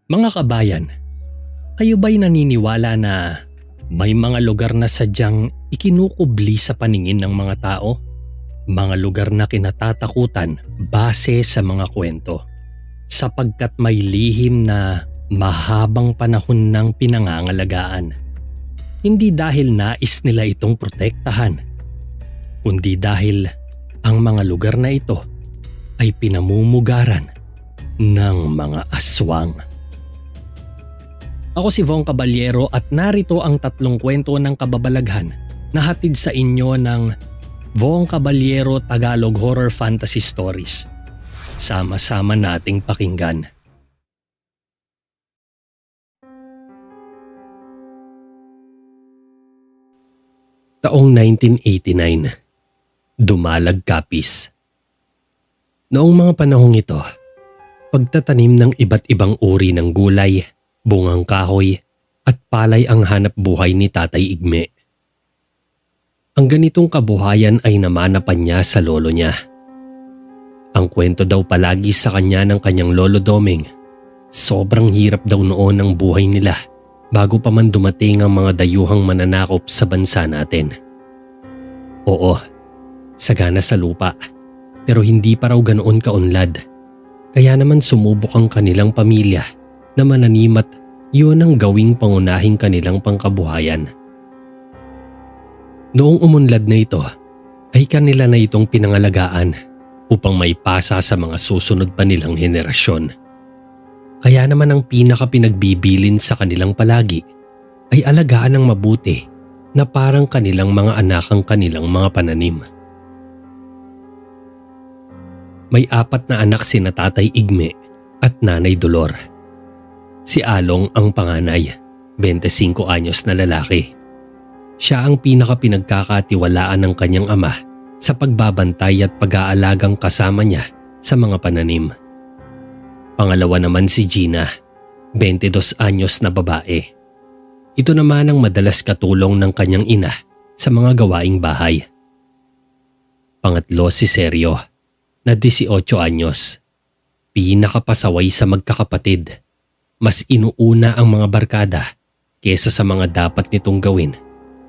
Mga kabayan, kayo ba'y naniniwala na may mga lugar na sadyang ikinukubli sa paningin ng mga tao? Mga lugar na kinatatakutan base sa mga kwento. Sapagkat may lihim na mahabang panahon ng pinangangalagaan. Hindi dahil nais nila itong protektahan, kundi dahil ang mga lugar na ito ay pinamumugaran ng mga aswang. Ako si Von Caballero at narito ang 3 kwento ng kababalaghan na hatid sa inyo ng Von Caballero Tagalog Horror Fantasy Stories. Sama-sama nating pakinggan. Taong 1989, Dumalag Capiz. Noong mga panahong ito, pagtatanim ng iba't ibang uri ng gulay, bungang kahoy at palay ang hanap buhay ni Tatay Igme. Ang ganitong kabuhayan ay namanapan niya sa lolo niya. Ang kwento daw palagi sa kanya ng kanyang lolo Doming, sobrang hirap daw noon ang buhay nila bago pa man dumating ang mga dayuhang mananakop sa bansa natin. Oo, sagana sa lupa, pero hindi pa raw ganoon kaunlad. Kaya naman sumubok ang kanilang pamilya na mananim at yun ang gawing pangunahing kanilang pangkabuhayan. Noong umunlad na ito, ay kanila na itong pinangalagaan upang maipasa sa mga susunod pa nilang henerasyon. Kaya naman ang pinakapinagbibilin sa kanilang palagi ay alagaan ng mabuti na parang kanilang mga anak ang kanilang mga pananim. May 4 na anak sina Tatay Igme at Nanay Dolor. Si Along ang panganay, 25 anyos na lalaki. Siya ang pinakapinagkakatiwalaan ng kanyang ama sa pagbabantay at pag-aalagang kasama niya sa mga pananim. Pangalawa naman si Gina, 22 anyos na babae. Ito naman ang madalas katulong ng kanyang ina sa mga gawaing bahay. Pangatlo si Sergio, na 18 anyos. Pinakapasaway sa magkakapatid. Mas inuuna ang mga barkada kesa sa mga dapat nitong gawin,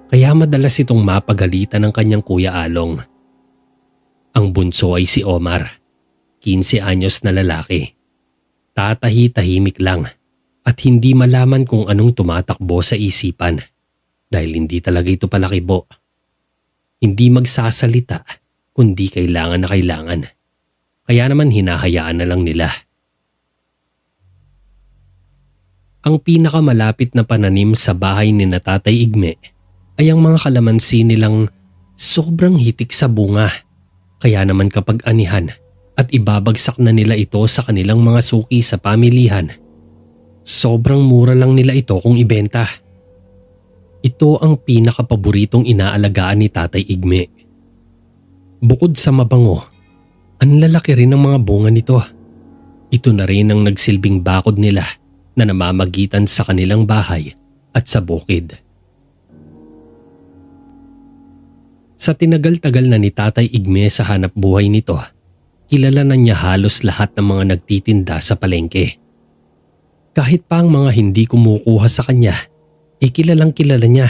kaya madalas itong mapagalitan ng kanyang kuya Along. Ang bunso ay si Omar, 15 anyos na lalaki. Tatahi-tahimik lang at hindi malaman kung anong tumatakbo sa isipan dahil hindi talaga ito palakibo. Hindi magsasalita kundi kailangan na kailangan. Kaya naman hinahayaan na lang nila. Ang pinakamalapit na pananim sa bahay ni na Tatay Igme ay ang mga kalamansi nilang sobrang hitik sa bunga. Kaya naman kapag anihan at ibabagsak na nila ito sa kanilang mga suki sa pamilihan, sobrang mura lang nila ito kung ibenta. Ito ang pinakapaboritong inaalagaan ni Tatay Igme. Bukod sa mabango, ang lalaki rin ng mga bunga nito. Ito na rin ang nagsilbing bakod nila na namamagitan sa kanilang bahay at sa bukid. Sa tinagal-tagal na ni Tatay Igme sa hanap buhay nito, kilala na niya halos lahat ng mga nagtitinda sa palengke. Kahit pa ang mga hindi kumukuha sa kanya, kilalang kilala niya.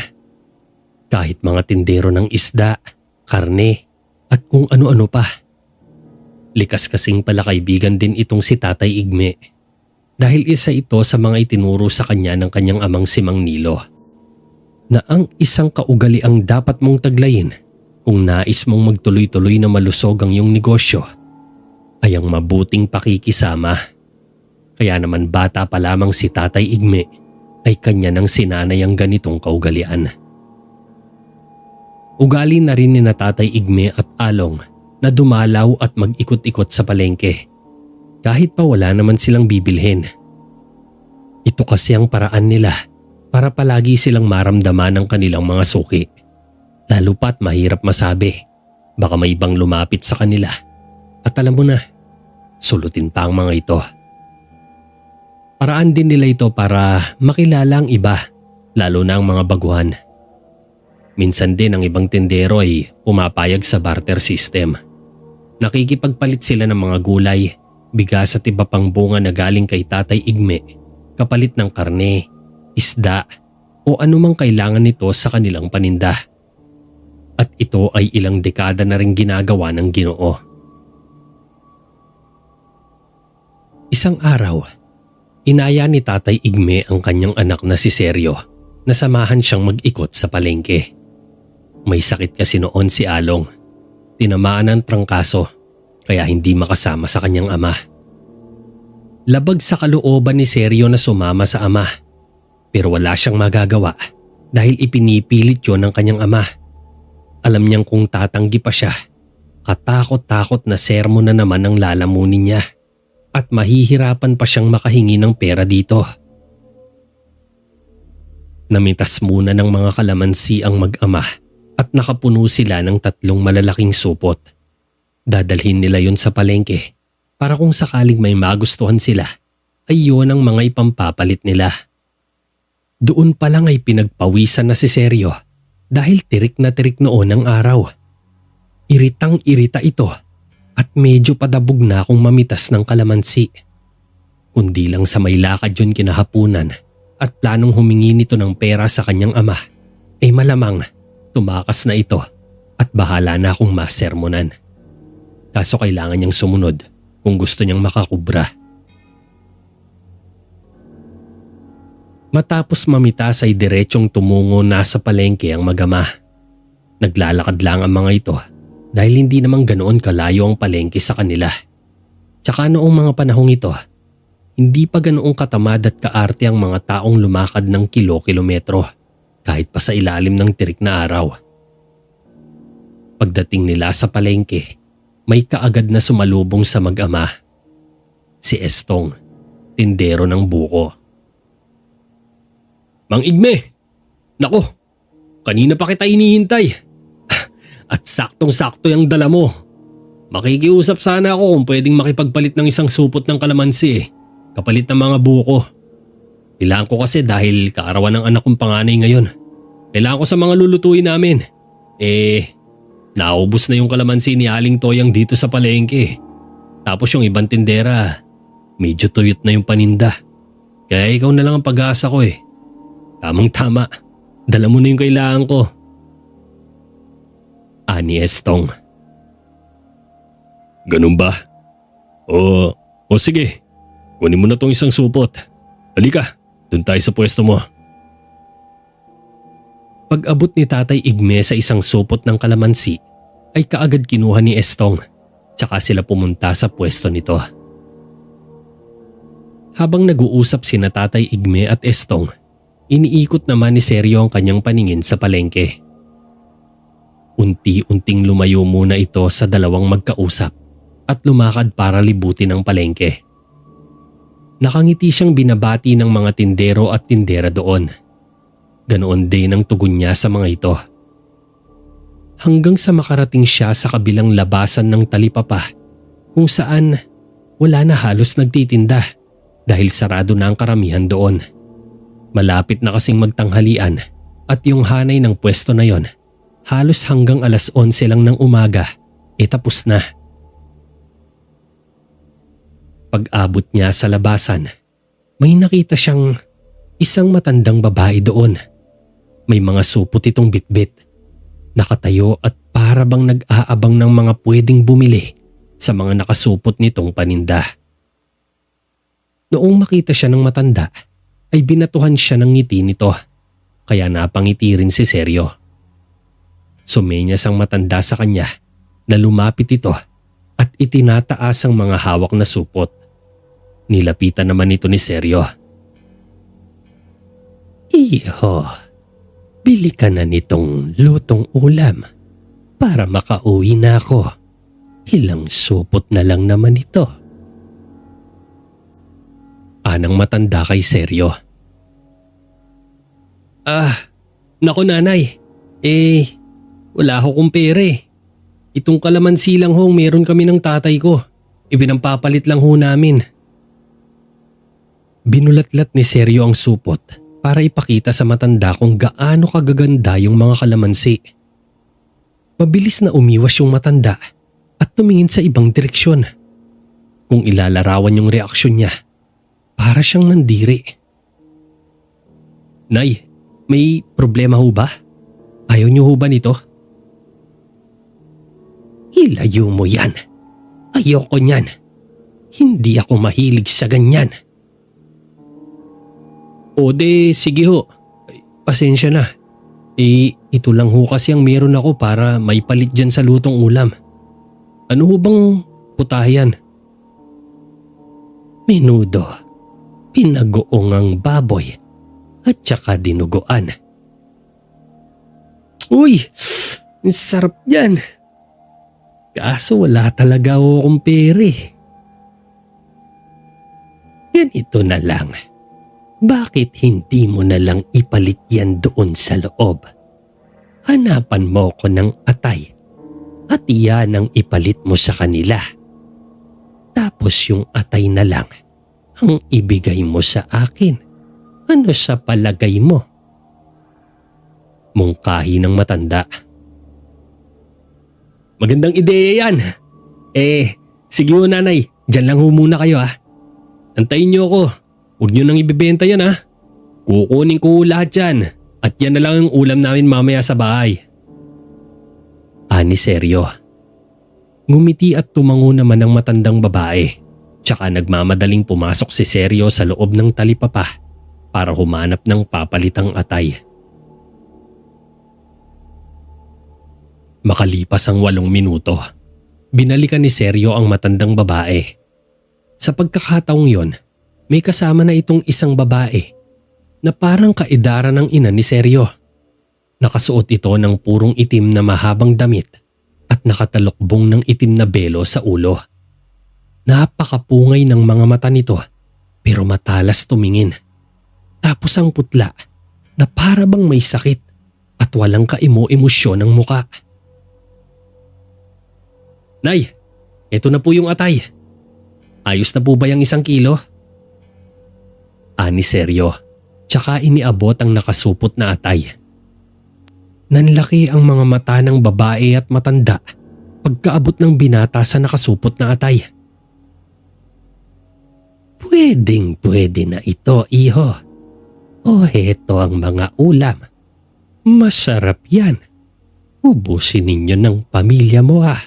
Kahit mga tindero ng isda, karne at kung ano-ano pa. Likas kasing palakaibigan din itong si Tatay Igme. Dahil isa ito sa mga itinuro sa kanya ng kanyang amang si Mang Nilo, na ang isang kaugaliang dapat mong taglayin kung nais mong magtuloy-tuloy na malusog ang iyong negosyo ay ang mabuting pakikisama. Kaya naman bata pa lamang si Tatay Igme ay kanya nang sinanay ang ganitong kaugalian. Ugali na rin ni na Tatay Igme at Along na dumalaw at mag-ikot-ikot sa palengke. Kahit pa wala naman silang bibilhin. Ito kasi ang paraan nila para palagi silang maramdaman ng kanilang mga suki. Lalo pa't mahirap masabi. Baka may ibang lumapit sa kanila. At alam mo na, sulutin pa ang mga ito. Paraan din nila ito para makilala ang iba, lalo na ang mga baguhan. Minsan din ang ibang tindero ay pumapayag sa barter system. Nakikipagpalit sila ng mga gulay, bigas at iba pang bunga na galing kay Tatay Igme kapalit ng karne, isda o anumang kailangan nito sa kanilang paninda. At ito ay ilang dekada na rin ginagawa ng Ginoo. Isang araw, inaya ni Tatay Igme ang kanyang anak na si Seryo na samahan siyang mag-ikot sa palengke. May sakit kasi noon si Along. Tinamaan ng trangkaso kaya hindi makasama sa kanyang ama. Labag sa kalooban ni Seryo na sumama sa ama pero wala siyang magagawa dahil ipinipilit yon ng kanyang ama. Alam niyang kung tatanggi pa siya, katakot-takot na sermon na naman ang lalamunin niya at mahihirapan pa siyang makahingi ng pera dito. Namitas muna ng mga kalamansi ang mag-ama at nakapuno sila ng 3 malalaking supot. Dadalhin nila yon sa palengke para kung sakaling may magustuhan sila ay yon ang mga ipampapalit nila. Doon pa lang ay pinagpawisan na si Seryo dahil tirik na tirik noon ang araw. Iritang-irita ito at medyo padabog na akong mamitas ng kalamansi. Kundi lang sa may lakad yun kinahapunan at planong humingi nito ng pera sa kanyang ama, malamang tumakas na ito at bahala na akong masermonan. Kaso kailangan niyang sumunod kung gusto niyang makakubra. Matapos mamitas ay diretsyong tumungo na sa palengke ang mag-ama. Naglalakad lang ang mga ito dahil hindi naman ganoon kalayo ang palengke sa kanila. Tsaka noong mga panahong ito, hindi pa ganoong katamad at kaarte ang mga taong lumakad ng kilo-kilometro kahit pa sa ilalim ng tirik na araw. Pagdating nila sa palengke, may kaagad na sumalubong sa mag-ama. Si Estong, tindero ng buko. Mang Igme! Nako, kanina pa kita inihintay. At saktong-sakto yung dala mo. Makikiusap sana ako kung pwedeng makipagpalit ng isang supot ng kalamansi kapalit ng mga buko. Kailangan ko kasi dahil kaarawan ng anak kong panganay ngayon. Kailangan ko sa mga lulutuin namin. Naubos na yung kalamansi ni Aling Toyang dito sa palengke. Tapos yung ibang tindera, medyo tuyot na yung paninda. Kaya ikaw na lang ang pag-aasa ko eh. Tamang-tama, dala mo na yung kailangan ko. Ani Estong. Ganun ba? O sige, kunin mo na tong isang supot. Halika, dun tayo sa pwesto mo. Pag-abot ni Tatay Igme sa isang supot ng kalamansi, ay kaagad kinuha ni Estong, tsaka sila pumunta sa pwesto nito. Habang nag-uusap sina Tatay Igme at Estong, iniikot naman ni Seryo ang kanyang paningin sa palengke. Unti-unting lumayo muna ito sa dalawang magkausap at lumakad para libutin ang palengke. Nakangiti siyang binabati ng mga tindero at tindera doon. Ganoon din ang tugon niya sa mga ito. Hanggang sa makarating siya sa kabilang labasan ng talipapa kung saan wala na halos nagtitinda dahil sarado na ang karamihan doon. Malapit na kasing magtanghalian at yung hanay ng pwesto na yon halos hanggang 11:00 lang ng umaga tapos na. Pag-abot niya sa labasan, may nakita siyang isang matandang babae doon. May mga supot itong bitbit. Nakatayo at para bang nag-aabang ng mga pwedeng bumili sa mga nakasupot nitong paninda. Noong makita siya ng matanda, ay binatuhan siya ng ngiti nito, kaya napangiti rin si Seryo. Sumenyas ang matanda sa kanya na lumapit ito at itinataas ang mga hawak na supot. Nilapitan naman ito ni Seryo. Iho, bili ka na nitong lutong ulam para makauwi na ako. Ilang supot na lang naman ito. Anang matanda kay Seryo. Naku nanay, wala akong pera eh. Itong kalamansi lang hong meron kami ng tatay ko. Ibinampapalit lang ho namin. Binulatlat ni Seryo ang supot para ipakita sa matanda kung gaano kagaganda yung mga kalamansi. Mabilis na umiwas yung matanda at tumingin sa ibang direksyon. Kung ilalarawan yung reaksyon niya, para siyang nandiri Nay, may problema ho ba? Ayaw niyo ho ba nito? Ilayo mo yan. Ayoko niyan. Hindi ako mahilig sa ganyan. O de, sige ho. Pasensya na. Ito lang ho kasi ang meron ako para may palit dyan sa lutong ulam. Ano ho bang putahe yan? Menudo, pinagoong ang baboy at saka dinuguan. Uy, ang sarap yan. Kaso wala talaga akong pere. Ganito na lang. Bakit hindi mo na lang ipalit yan doon sa loob? Hanapan mo ko ng atay at iyan ang ipalit mo sa kanila. Tapos yung atay na lang ang ibigay mo sa akin. Ano sa palagay mo? Mungkahi ng matanda. Magandang ideya yan. Sige ho nanay, dyan lang ho muna kayo ha. Antayin niyo ako. Huwag niyo nang ibibenta yan ha. Kukunin ko lahat yan at yan na lang ang ulam namin mamaya sa bahay. Ani seryo. Ngumiti at tumango naman ang matandang babae. Tsaka nagmamadaling pumasok si Seryo sa loob ng talipapa para humanap ng papalitang atay. Makalipas ang 8 minuto, binalikan ni Seryo ang matandang babae. Sa pagkakataong yon, may kasama na itong isang babae na parang kaedaran ng ina ni Seryo. Nakasuot ito ng purong itim na mahabang damit at nakatalokbong ng itim na belo sa ulo. Napakapungay ng mga mata nito pero matalas tumingin. Tapos ang putla na para bang may sakit at walang kaimo-emosyon ng muka. Nay, eto na po yung atay. Ayos na po ba yung 1 kilo? Ani seryo, tsaka iniabot ang nakasupot na atay. Nanlaki ang mga mata ng babae at matanda pagkaabot ng binata sa nakasupot na atay. Pwedeng-pwede na ito, iho. O heto ang mga ulam. Masarap yan. Ubusin ninyo ng pamilya mo ha.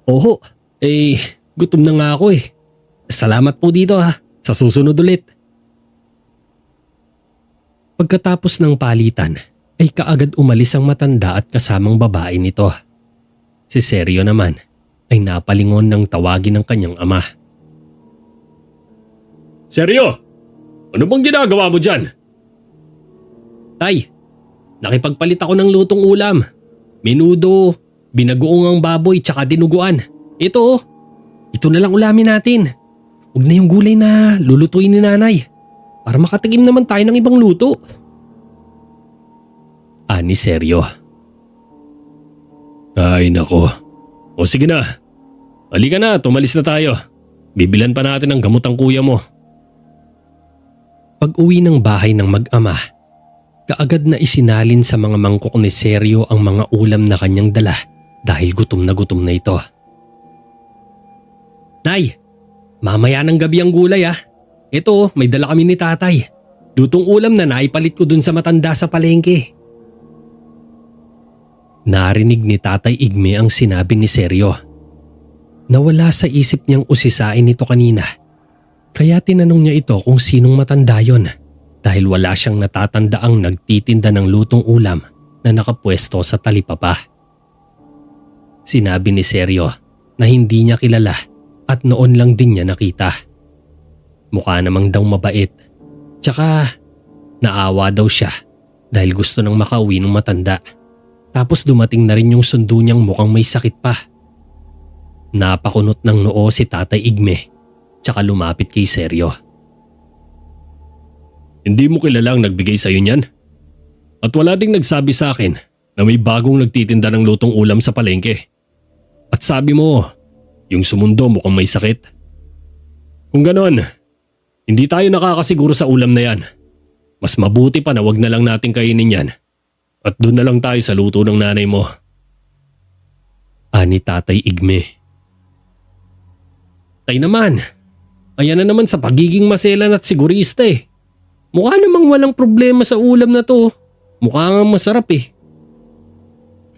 Oho, gutom na nga ako eh. Salamat po dito ha. Sa susunod ulit. Pagkatapos ng palitan ay kaagad umalis ang matanda at kasamang babae nito. Si Seryo naman ay napalingon ng tawagin ng kanyang ama. Seryo, ano bang ginagawa mo dyan? Tay, nakipagpalit ako ng lutong ulam. Menudo, binagoong ang baboy tsaka dinuguan. Ito na lang ulamin natin. Huwag na yung gulay na lulutuin ni nanay. Para makatikim naman tayo ng ibang luto. Ani seryo. Ay nako. O sige na. Halika na, tumalis na tayo. Bibilan pa natin ang gamot ang kuya mo. Pag-uwi ng bahay ng mag-ama, kaagad na isinalin sa mga mangkok ni Seryo ang mga ulam na kanyang dala dahil gutom na ito. Nay, mamaya ng gabi ang gulay ah. Ito, may dala kami ni tatay. Lutong ulam na naipalit ko dun sa matanda sa palengke. Narinig ni Tatay Igme ang sinabi ni Seryo. Nawala sa isip niyang usisain ito kanina. Kaya tinanong niya ito kung sinong matanda yon dahil wala siyang natatandaang nagtitinda ng lutong ulam na nakapwesto sa talipapa. Sinabi ni Seryo na hindi niya kilala at noon lang din niya nakita. Mukha namang daw mabait. Tsaka naawa daw siya dahil gusto nang makauwi ng matanda. Tapos dumating na rin yung sundo niyang mukhang may sakit pa. Napakunot ng noo si Tatay Igme tsaka lumapit kay Seryo. Hindi mo kilalang nagbigay sa'yo niyan? At wala ding nagsabi sa akin na may bagong nagtitinda ng lutong ulam sa palengke. At sabi mo, yung sumundo mukhang may sakit. Kung ganon, hindi tayo nakakasiguro sa ulam na yan. Mas mabuti pa na wag na lang natin kainin yan. At doon na lang tayo sa luto ng nanay mo. Ani Tatay Igme. Tay naman, ayan na naman sa pagiging maselan at sigurista eh. Mukha namang walang problema sa ulam na to. Mukha nga masarap eh.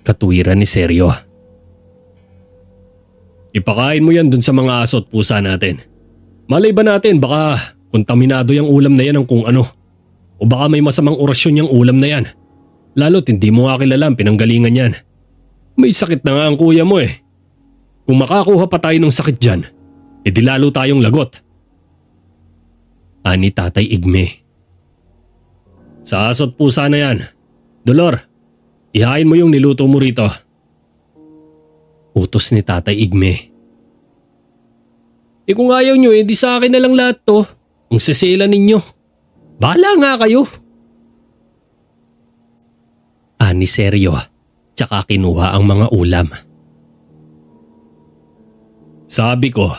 Katuwiran ni Seryo. Ipakain mo yan dun sa mga aso at pusa natin. Malay ba natin baka kontaminado yung ulam na yan ng kung ano. O baka may masamang orasyon yung ulam na yan. Lalo't hindi mo nga kilala ang pinanggalingan yan. May sakit na nga ang kuya mo eh. Kung makakuha pa tayo ng sakit dyan, edi lalo tayong lagot. Ani Tatay Igme. Sa aso at pusa na yan. Dolor, ihain mo yung niluto mo rito. Utos ni Tatay Igme. Kung ayaw nyo, edi sa akin na lang lahat to. Ang sisila ninyo. Bahala nga kayo. Ani Seryo, tsaka kinuha ang mga ulam. Sabi ko,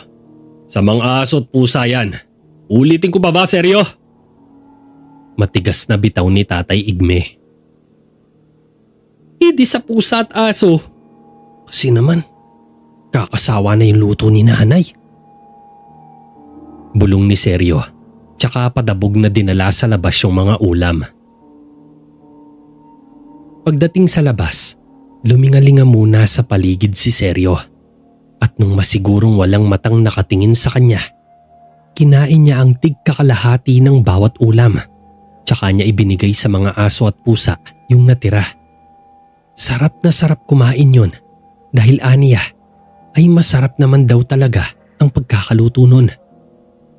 sa mga aso at pusa yan. Ulitin ko pa ba, Seryo? Matigas na bitaw ni Tatay Igme. Hindi sa pusa at aso. Kasi naman, kakasawa na yung luto ni nanay. Bulong ni Seryo, tsaka padabog na dinala sa labas yung mga ulam. Pagdating sa labas, lumingalinga muna sa paligid si Seryo. At nung masigurong walang matang nakatingin sa kanya, kinain niya ang tig-kakalahati ng bawat ulam. Tsaka niya ibinigay sa mga aso at pusa yung natira. Sarap na sarap kumain yun dahil aniya ay masarap naman daw talaga ang pagkakaluto nun.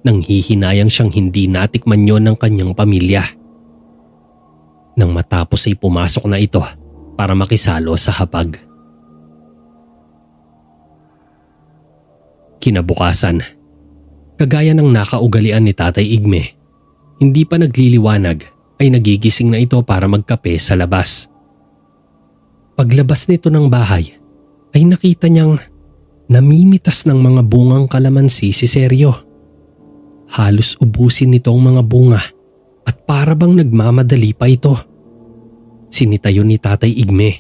Nang hihinayang siyang hindi natikman yon ng kanyang pamilya. Nang matapos ay pumasok na ito para makisalo sa hapag. Kinabukasan, kagaya ng nakaugalian ni Tatay Igme, hindi pa nagliliwanag ay nagigising na ito para magkape sa labas. Paglabas nito ng bahay ay nakita niyang namimitas ng mga bungang kalamansi si Seryo. Halos ubusin nito ang mga bunga at para bang nagmamadali pa ito. Sinitayo ni Tatay Igme.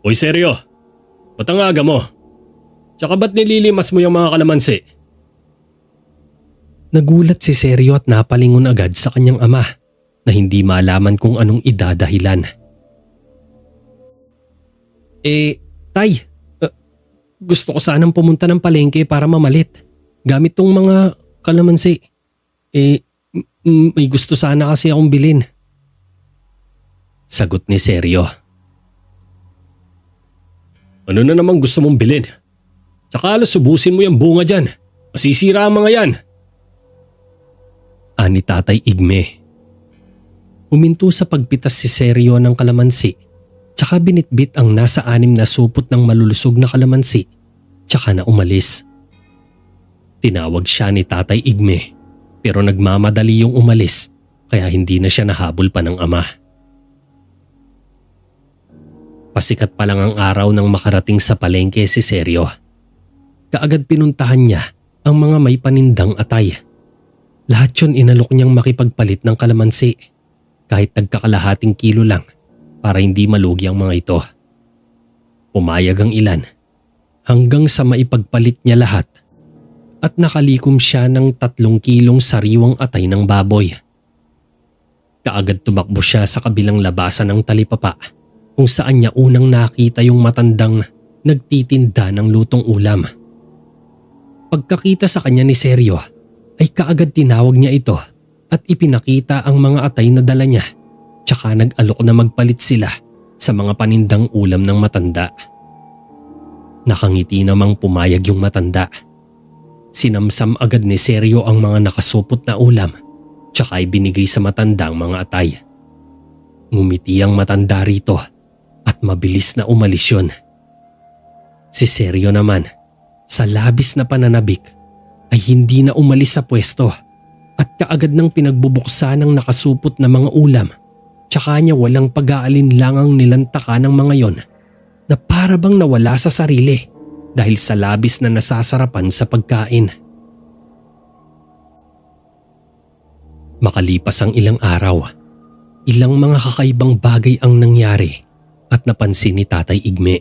Hoy Seryo, ba't ang aga mo? Tsaka ba't nililimas mo yung mga kalamansi? Nagulat si Seryo at napalingon agad sa kanyang ama na hindi malaman kung anong idadahilan. Tay, gusto ko sanang pumunta ng palengke para mamalit gamit tong mga kalamansi. May gusto sana kasi akong bilhin. Sagot ni Seryo. Ano na namang gusto mong bilhin? Tsaka halos subusin mo yung bunga dyan. Masisira ang mga yan. Ani Tatay Igme. Uminto sa pagpitas si Seryo ng kalamansi. Tsaka binitbit ang nasa 6 na supot ng malulusog na kalamansi. Tsaka na umalis. Tinawag siya ni Tatay Igme. Pero nagmamadali yung umalis. Kaya hindi na siya nahabol pa ng ama. Pasikat pa lang ang araw nang makarating sa palengke si Seryo. Kaagad pinuntahan niya ang mga may panindang atay. Lahat yun inalok niyang makipagpalit ng kalamansi. Kahit tagkakalahating kilo lang para hindi malugi ang mga ito. Pumayag ang ilan hanggang sa maipagpalit niya lahat at nakalikom siya ng 3 kilong sariwang atay ng baboy. Kaagad tumakbo siya sa kabilang labasan ng talipapa kung saan niya unang nakita yung matandang nagtitinda ng lutong ulam. Pagkakita sa kanya ni Seryo ay kaagad tinawag niya ito at ipinakita ang mga atay na dala niya tsaka nag-alok na magpalit sila sa mga panindang ulam ng matanda. Nakangiti namang pumayag yung matanda. Sinamsam agad ni Seryo ang mga nakasupot na ulam tsaka ibinigay sa matanda ang mga atay. Ngumiti ang matanda rito at mabilis na umalis yun. Si Seryo naman, sa labis na pananabik ay hindi na umalis sa pwesto at kaagad nang pinagbubuksan ng nakasupot na mga ulam tsaka niya walang pag-aalinlangang nilantaka ng mga yon na para bang nawala sa sarili dahil sa labis na nasasarapan sa pagkain. Makalipas ang ilang araw, ilang mga kakaibang bagay ang nangyari at napansin ni Tatay Igme.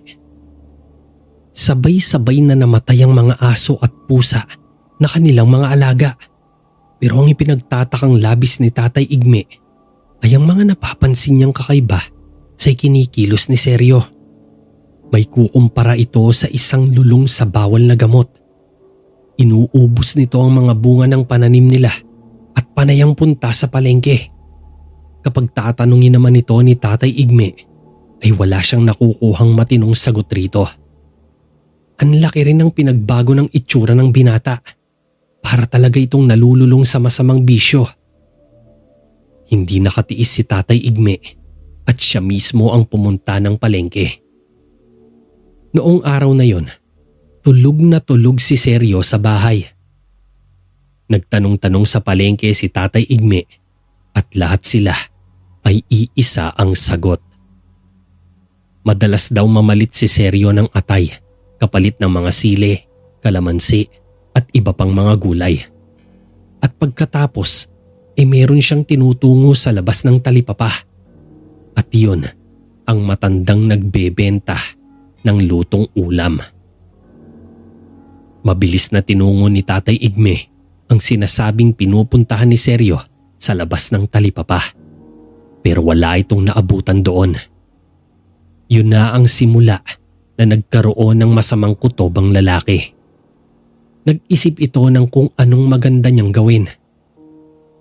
Sabay-sabay na namatay ang mga aso at pusa na kanilang mga alaga. Pero ang ipinagtatakang labis ni Tatay Igme ay ang mga napapansin niyang kakaiba sa kinikilos ni Seryo. May kukumpara ito sa isang lulong sa bawal na gamot. Inuubos nito ang mga bunga ng pananim nila at panayang punta sa palengke. Kapag tatanungin naman ito ni Tatay Igme ay wala siyang nakukuhang matinong sagot rito. Ang laki rin ng pinagbago ng itsura ng binata. Para talaga itong nalululong sa masamang bisyo. Hindi nakatiis si Tatay Igme at siya mismo ang pumunta ng palengke. Noong araw na yon, tulog si Seryo sa bahay. Nagtanong-tanong sa palengke si Tatay Igme at lahat sila ay iisa ang sagot. Madalas daw mamalit si Seryo ng atay kapalit ng mga sili, kalamansi at iba pang mga gulay. At pagkatapos, meron siyang tinutungo sa labas ng talipapa. At yun, ang matandang nagbebenta ng lutong ulam. Mabilis na tinungo ni Tatay Igme ang sinasabing pinupuntahan ni Seryo sa labas ng talipapa. Pero wala itong naabutan doon. Yun na ang simula na nagkaroon ng masamang kutob ang lalaki. Nag-isip ito ng kung anong maganda niyang gawin.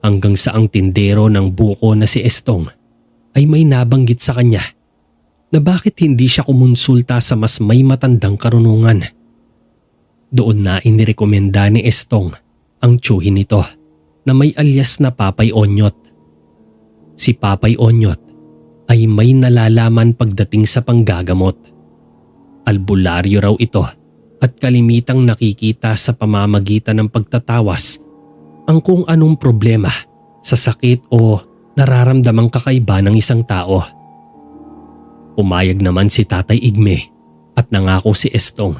Hanggang sa ang tindero ng buko na si Estong ay may nabanggit sa kanya na bakit hindi siya kumonsulta sa mas may matandang karunungan. Doon na inirekomenda ni Estong ang tiyuhin nito na may alias na Papay Onyot. Si Papay Onyot ay may nalalaman pagdating sa panggagamot. Albularyo raw ito at kalimitang nakikita sa pamamagitan ng pagtatawas ang kung anong problema sa sakit o nararamdamang kakaiba ng isang tao. Pumayag naman si Tatay Igme at nangako si Estong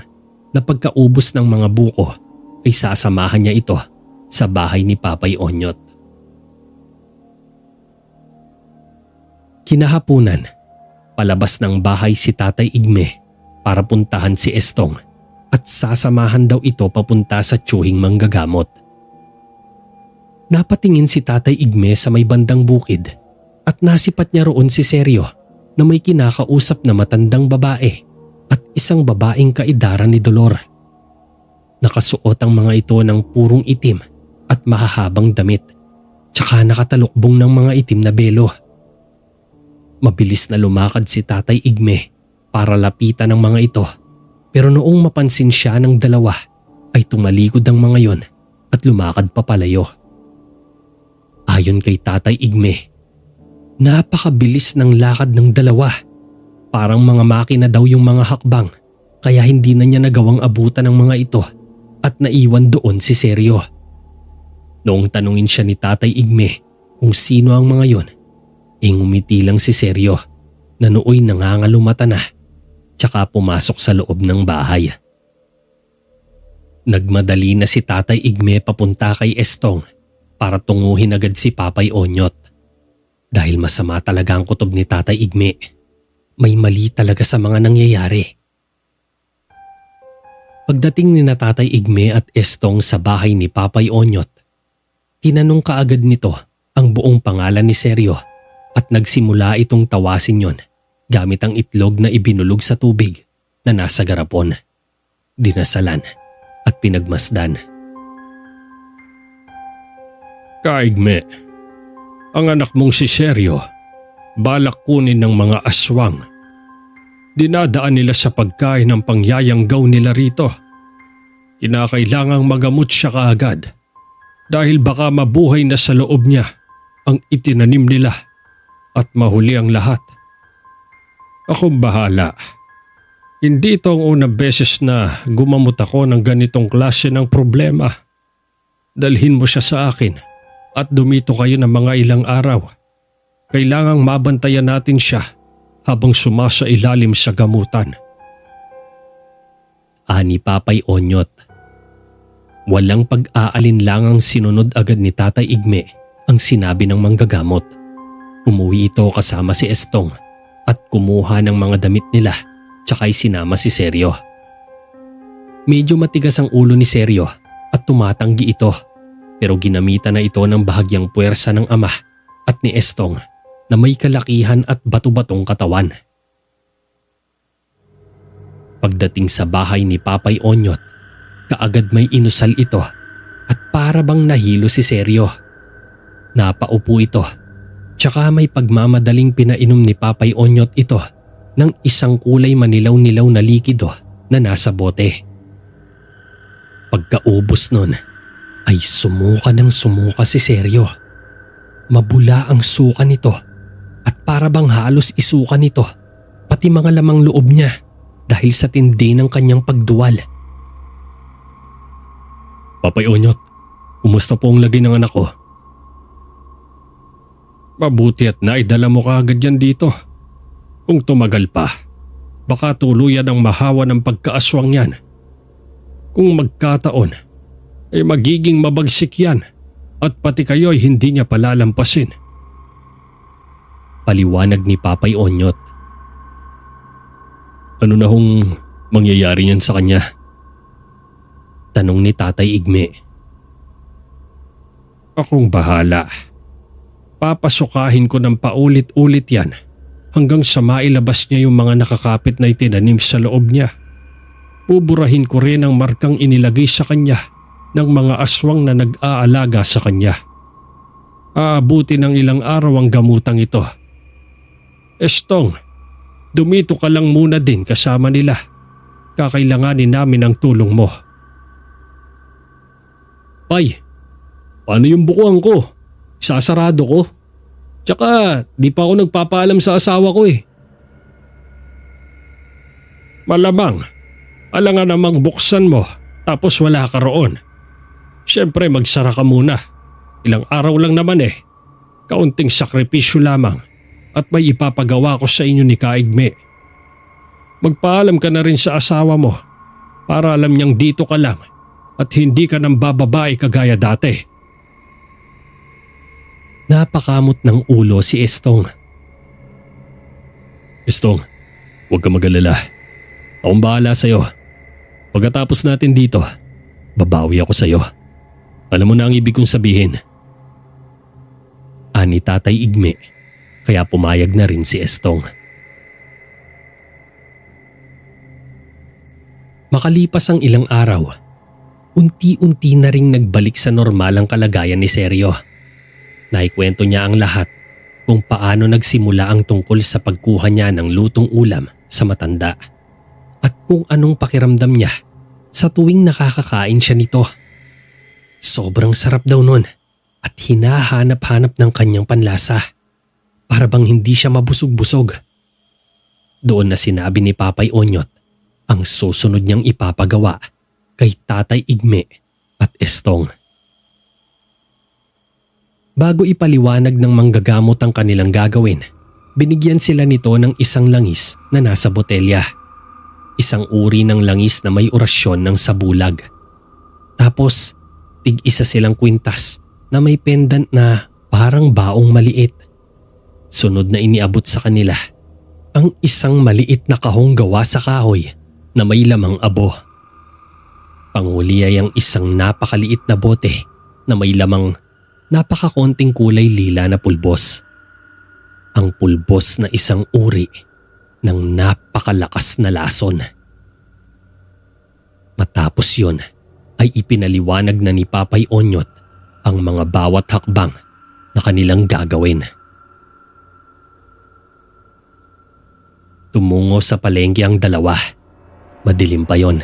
na pagkaubos ng mga buko ay sasamahan niya ito sa bahay ni Papay Onyot. Kinahapunan, palabas ng bahay si Tatay Igme para puntahan si Estong at sasamahan daw ito papunta sa tiyuhing manggagamot. Napatingin si Tatay Igme sa may bandang bukid at nasipat niya roon si Seryo na may kinakausap na matandang babae at isang babaeng kaedaran ni Dolor. Nakasuot ang mga ito ng purong itim at mahahabang damit, tsaka nakatalukbong ng mga itim na belo. Mabilis na lumakad si Tatay Igme para lapitan ng mga ito. Pero noong mapansin siya ng dalawa ay tumalikod ang mga yon at lumakad papalayo. Ayon kay Tatay Igme, napakabilis ng lakad ng dalawa. Parang mga makina daw yung mga hakbang kaya hindi na niya nagawang abutan ng mga ito at naiwan doon si Seryo. Noong tanungin siya ni Tatay Igme kung sino ang mga yon, ngumiti lang si Seryo na nooy nangangalumata na. Tsaka pumasok sa loob ng bahay. Nagmadali na si Tatay Igme papunta kay Estong para tunguhin agad si Papay Onyot. Dahil masama talaga ang kutob ni Tatay Igme. May mali talaga sa mga nangyayari. Pagdating ni na Tatay Igme at Estong sa bahay ni Papay Onyot, tinanong kaagad nito ang buong pangalan ni Seryo at nagsimula itong tawasin yon gamit ang itlog na ibinulog sa tubig na nasa garapon, dinasalan at pinagmasdan. Kaigme, ang anak mong si Seryo, balak kunin ng mga aswang. Dinadaan nila sa pagkain ng pangyayanggaw nila rito. Kinakailangang magamot siya kaagad dahil baka mabuhay na sa loob niya ang itinanim nila at mahuli ang lahat. Akong bahala. Hindi ito ang unang beses na gumamot ako ng ganitong klase ng problema. Dalhin mo siya sa akin at dumito kayo ng mga ilang araw. Kailangang mabantayan natin siya habang sumasa ilalim sa gamutan. Ani Papay Onyot. Walang pag-aalinlangang sinunod agad ni Tatay Igme ang sinabi ng manggagamot. Umuwi ito kasama si Estong at kumuha ng mga damit nila tsaka'y sinama si Seryo. Medyo matigas ang ulo ni Seryo at tumatanggi ito pero ginamitan na ito ng bahagyang puwersa ng ama at ni Estong na may kalakihan at bato-batong katawan. Pagdating sa bahay ni Papay Onyot, kaagad may inusal ito at para bang nahilo si Seryo. Napaupo ito, tsaka may pagmamadaling pinainom ni Papay Onyot ito ng isang kulay manilaw-nilaw na likido na nasa bote. Pagkaubos nun ay sumuka ng sumuka si Seryo. Mabula ang suka nito at para bang halos isuka nito pati mga lamang loob niya dahil sa tindi ng kanyang pagduwal. Papay Onyot, kumusta po ang lagay ng anak ko? Mabuti at naidala mo kaagad yan dito. Kung tumagal pa, baka tuluyan ang mahawa ng pagkaaswang yan. Kung magkataon, ay magiging mabagsik yan at pati kayo ay hindi niya palalampasin. Paliwanag ni Papay Onyot. Ano na hong mangyayari niyan sa kanya? Tanong ni Tatay Igme. Akong bahala. Papasukahin ko ng paulit-ulit yan hanggang sa mailabas niya yung mga nakakapit na itinanim sa loob niya. Buburahin ko rin ang markang inilagay sa kanya ng mga aswang na nag-aalaga sa kanya. Aabuti ng ilang araw ang gamutang ito. Estong, dumito ka lang muna din kasama nila. Kakailanganin namin ang tulong mo. Pay, paano yung bukuan ko? Sasarado ko? Tsaka di pa ako nagpapaalam sa asawa ko eh. Malamang, alangan namang buksan mo tapos wala ka roon. Siyempre magsara ka muna. Ilang araw lang naman eh. Kaunting sakripisyo lamang at may ipapagawa ko sa inyo ni Kaigme. Magpaalam ka na rin sa asawa mo para alam niyang dito ka lang at hindi ka nang bababae kagaya dati. Napakamot ng ulo si Estong. Estong, huwag ka mag-alala. Akong bahala sa'yo. Pagkatapos natin dito, babawi ako sa'yo. Alam mo na ang ibig kong sabihin. Ani Tatay Igme, kaya pumayag na rin si Estong. Makalipas ang ilang araw, unti-unti na ring nagbalik sa normal ang kalagayan ni Seryo. Naikwento niya ang lahat kung paano nagsimula ang tungkol sa pagkuha niya ng lutong ulam sa matanda at kung anong pakiramdam niya sa tuwing nakakakain siya nito. Sobrang sarap daw nun at hinahanap-hanap ng kanyang panlasa para bang hindi siya mabusog-busog. Doon na sinabi ni Papay Onyot ang susunod niyang ipapagawa kay Tatay Igme at Estong. Bago ipaliwanag ng manggagamot ang kanilang gagawin, binigyan sila nito ng isang langis na nasa botelya. Isang uri ng langis na may orasyon ng sabulag. Tapos, tig-isa silang kwintas na may pendant na parang baong maliit. Sunod na iniabot sa kanila ang isang maliit na kahong gawa sa kahoy na may lamang abo. Panghuli ay ang isang napakaliit na bote na may lamang napakakonting kulay lila na pulbos. Ang pulbos na isang uri ng napakalakas na lason. Matapos yun ay ipinaliwanag na ni Papay Onyot ang mga bawat hakbang na kanilang gagawin. Tumungo sa palengke ang dalawa. Madilim pa yon.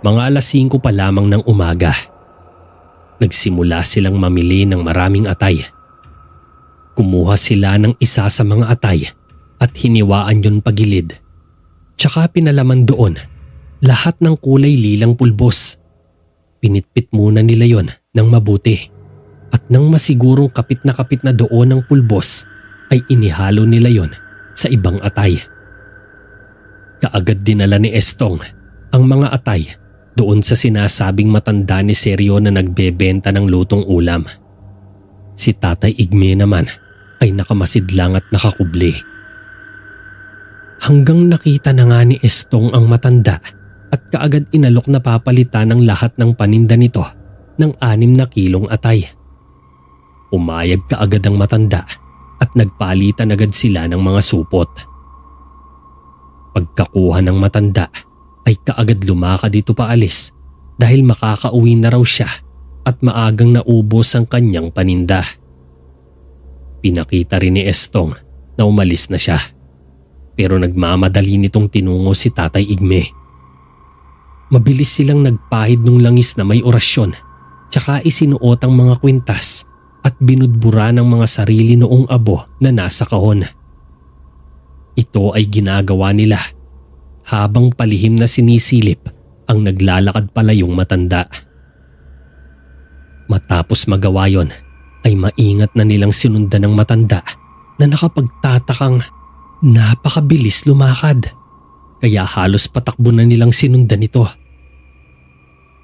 Mga alas 5 pa lamang ng umaga. Nagsimula silang mamili ng maraming atay. Kumuha sila ng isa sa mga atay at hiniwaan yun pagilid. Tsaka pinalaman doon lahat ng kulay lilang pulbos. Pinitpit muna nila yon ng mabuti at nang masigurong kapit na doon ang pulbos ay inihalo nila yon sa ibang atay. Kaagad dinala ni Estong ang mga atay doon sa sinasabing matanda ni Seryo na nagbebenta ng lutong ulam. Si Tatay Igme naman ay nakamasidlang at nakakubli. Hanggang nakita na nga ni Estong ang matanda at kaagad inalok na papalitan ng lahat ng paninda nito ng 6 na kilong atay. Pumayag kaagad ang matanda at nagpalitan agad sila ng mga supot. Pagkakuha ng matanda ay kaagad lumakad dito paalis dahil makakauwi na raw siya at maagang naubos ang kanyang paninda. Pinakita rin ni Estong na umalis na siya pero nagmamadali nitong tinungo si Tatay Igme. Mabilis silang nagpahid ng langis na may orasyon tsaka isinuot ang mga kwintas at binudbura ng mga sarili noong abo na nasa kahon. Ito ay ginagawa nila habang palihim na sinisilip ang naglalakad palayong matanda. Matapos magawa yon ay maingat na nilang sinundan ng matanda na nakapagtatakang napakabilis lumakad kaya halos patakbo na nilang sinundan ito.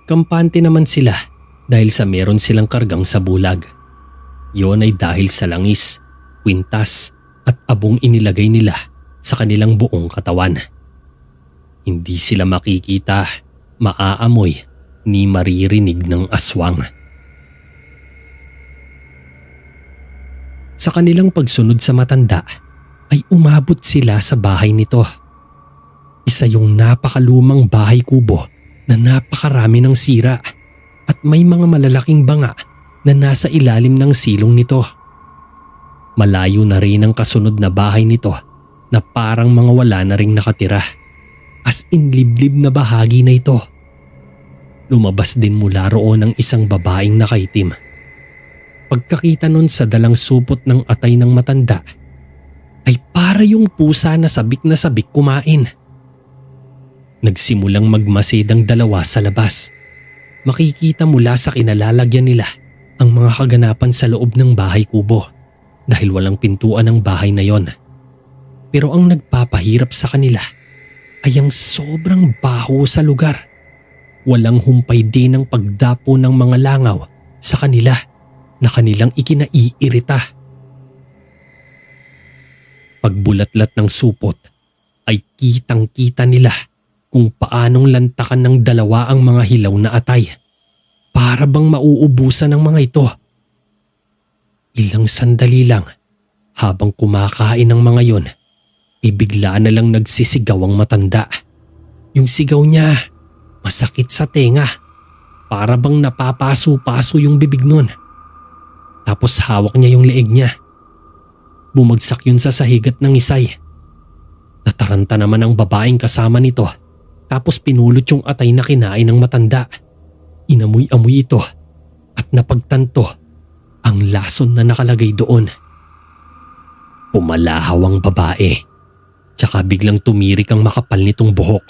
Kampante naman sila dahil sa meron silang kargang sa bulag. Yon ay dahil sa langis, kwintas at abong inilagay nila sa kanilang buong katawan. Hindi sila makikita, maaamoy, ni maririnig ng aswang. Sa kanilang pagsunod sa matanda ay umabot sila sa bahay nito. Isa yung napakalumang bahay kubo na napakarami ng sira at may mga malalaking banga na nasa ilalim ng silong nito. Malayo na rin ang kasunod na bahay nito na parang mga wala na ring nakatira. As in liblib na bahagi na ito. Lumabas din mula roon ang isang babaeng nakaitim. Pagkakita nun sa dalang supot ng atay ng matanda, ay para yung pusa na sabik kumain. Nagsimulang magmasid ang dalawa sa labas. Makikita mula sa kinalalagyan nila ang mga kaganapan sa loob ng bahay kubo dahil walang pintuan ang bahay na yon. Pero ang nagpapahirap sa kanila ay ang sobrang baho sa lugar. Walang humpay din ang pagdapo ng mga langaw sa kanila na kanilang ikinaiirita. Pagbulatlat ng supot ay kitang-kita nila kung paanong lantakan ng dalawa ang mga hilaw na atay. Para bang mauubusan ng mga ito. Ilang sandali lang habang kumakain ng mga yon, bigla na lang nagsisigaw ang matanda. Yung sigaw niya masakit sa tenga. Para bang napapaso-paso yung bibig nun. Tapos hawak niya yung leeg niya. Bumagsak yun sa sahigat ng isay. Nataranta naman ang babaeng kasama nito. Tapos pinulot yung atay na kinain ng matanda. Inamoy-amoy ito at napagtanto ang lason na nakalagay doon. Pumalahaw ang babae. Tsaka biglang tumirik ang makapal nitong buhok.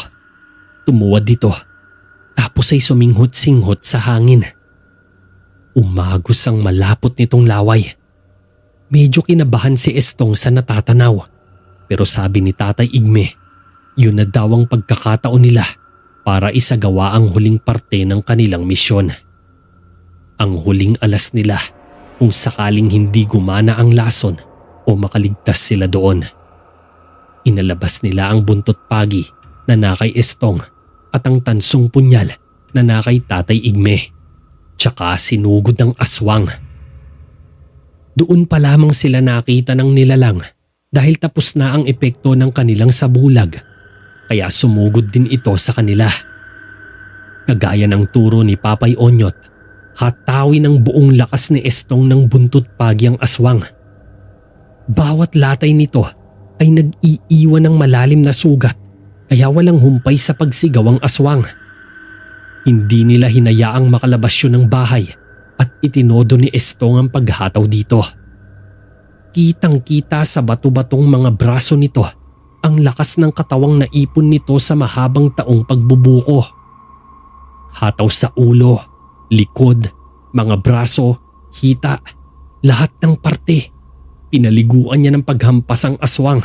Tumuwad dito. Tapos ay suminghot-singhot sa hangin. Umagos ang malapot nitong laway. Medyo kinabahan si Estong sa natatanaw. Pero sabi ni Tatay Igme, yun na daw ang pagkakataon nila para isagawa ang huling parte ng kanilang misyon. Ang huling alas nila kung sakaling hindi gumana ang lason o makaligtas sila doon. Inalabas nila ang buntot pagi na nakay Estong at ang tansong punyal na nakay Tatay Igme. Tsaka sinugod ng aswang. Doon pa lamang sila nakita ng nilalang dahil tapos na ang epekto ng kanilang sabulag. Kaya sumugod din ito sa kanila. Kagaya ng turo ni Papay Onyot, hatawi ng buong lakas ni Estong ng buntot pagi ang aswang. Bawat latay nito ay nag-iiwan ng malalim na sugat kaya walang humpay sa pagsigaw ang aswang. Hindi nila hinayaang makalabas yun ng bahay at itinodo ni Estong ang paghataw dito. Kitang-kita sa bato-batong mga braso nito ang lakas ng katawang naipon nito sa mahabang taong pagbubuko. Hataw sa ulo, likod, mga braso, hita, lahat ng parte. Pinaliguan niya ng paghampas ang aswang.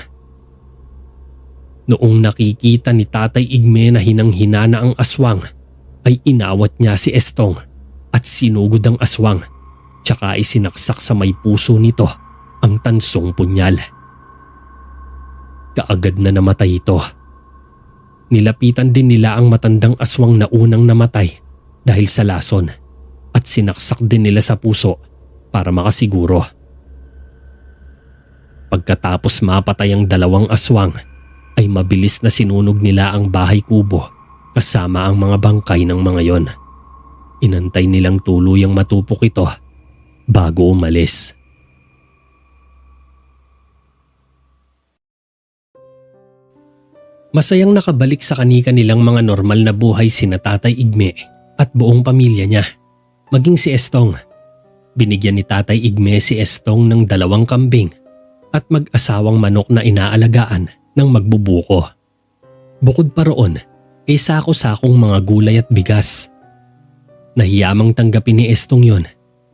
Noong nakikita ni Tatay Igme na hinang-hinana ang aswang, ay inawat niya si Estong at sinugod ang aswang tsaka isinaksak sa may puso nito ang tansong punyal. Kaagad na namatay ito. Nilapitan din nila ang matandang aswang na unang namatay dahil sa lason at sinaksak din nila sa puso para makasiguro. Pagkatapos mapatay ang 2 aswang ay mabilis na sinunog nila ang bahay kubo kasama ang mga bangkay ng mga yon. Inantay nilang tuluyang matupok ito bago umalis. Masayang nakabalik sa kani-kanilang mga normal na buhay sina Tatay Igme at buong pamilya niya, maging si Estong. Binigyan ni Tatay Igme si Estong ng 2 kambing at mag-asawang manok na inaalagaan ng magbubuko. Bukod pa roon, ay sako-sakong mga gulay at bigas. Nahiyamang tanggapin ni Estong yon,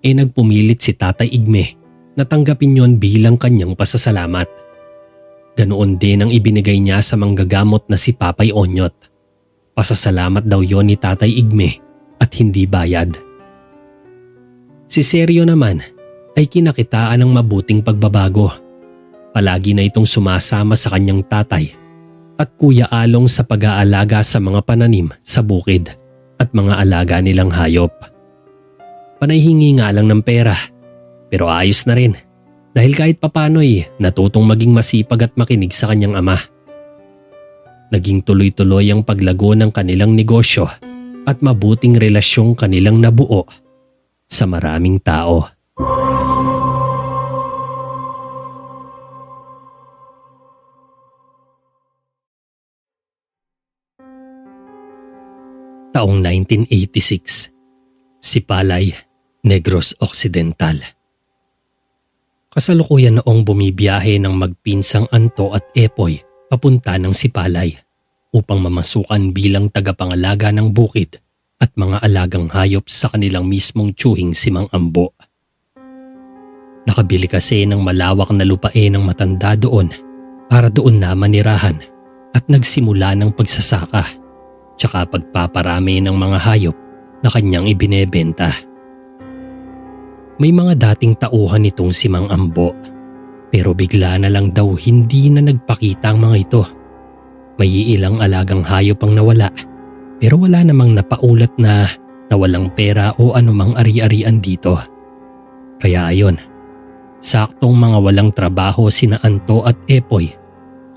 nagpumilit si Tatay Igme na tanggapin yon bilang kanyang pasasalamat. Ganoon din ang ibinigay niya sa manggagamot na si Papay Onyot. Pasasalamat daw yon ni Tatay Igme at hindi bayad. Si Seryo naman ay kinakitaan ng mabuting pagbabago. Palagi na itong sumasama sa kanyang tatay at Kuya Along sa pag-aalaga sa mga pananim sa bukid at mga alaga nilang hayop. Panayhingi nga lang ng pera, pero ayos na rin dahil kahit papano'y natutong maging masipag at makinig sa kanyang ama. Naging tuloy-tuloy ang paglago ng kanilang negosyo at mabuting relasyong kanilang nabuo sa maraming tao. Taong 1986, Sipalay, Negros Occidental. Kasalukuyan noong bumibiyahe ng magpinsang Anto at Epoy papunta ng Sipalay upang mamasukan bilang tagapangalaga ng bukid at mga alagang hayop sa kanilang mismong tiyuhing si Mang Ambo. Nakabili kasi ng malawak na lupain ng matanda doon para doon na manirahan at nagsimula ng pagsasaka tsaka pagpaparami ng mga hayop na kanyang ibinebenta. May mga dating tauhan itong si Mang Ambo pero bigla na lang daw hindi na nagpakita ang mga ito. May ilang alagang hayop ang nawala pero wala namang napaulat na nawalang pera o anumang ari-arian dito. Kaya ayon, saktong mga walang trabaho sina Anto at Epoy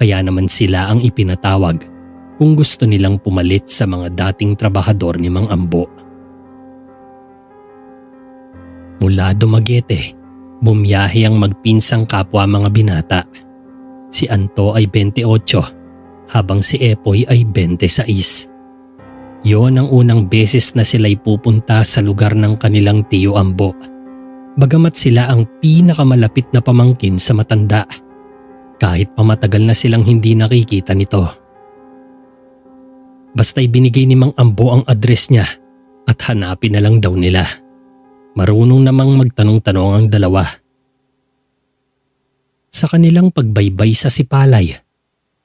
kaya naman sila ang ipinatawag kung gusto nilang pumalit sa mga dating trabahador ni Mang Ambo. Mula Dumaguete, bumiyahe ang magpinsang kapwa mga binata. Si Anto ay 28 habang si Epoy ay 26. Yon ang unang beses na sila'y pupunta sa lugar ng kanilang tiyo Ambo. Bagamat sila ang pinakamalapit na pamangkin sa matanda, kahit pamatagal na silang hindi nakikita nito. Basta'y binigay ni Mang Ambo ang address niya at hanapin na lang daw nila. Marunong namang magtanong-tanong ang dalawa. Sa kanilang pagbaybay sa Sipalay,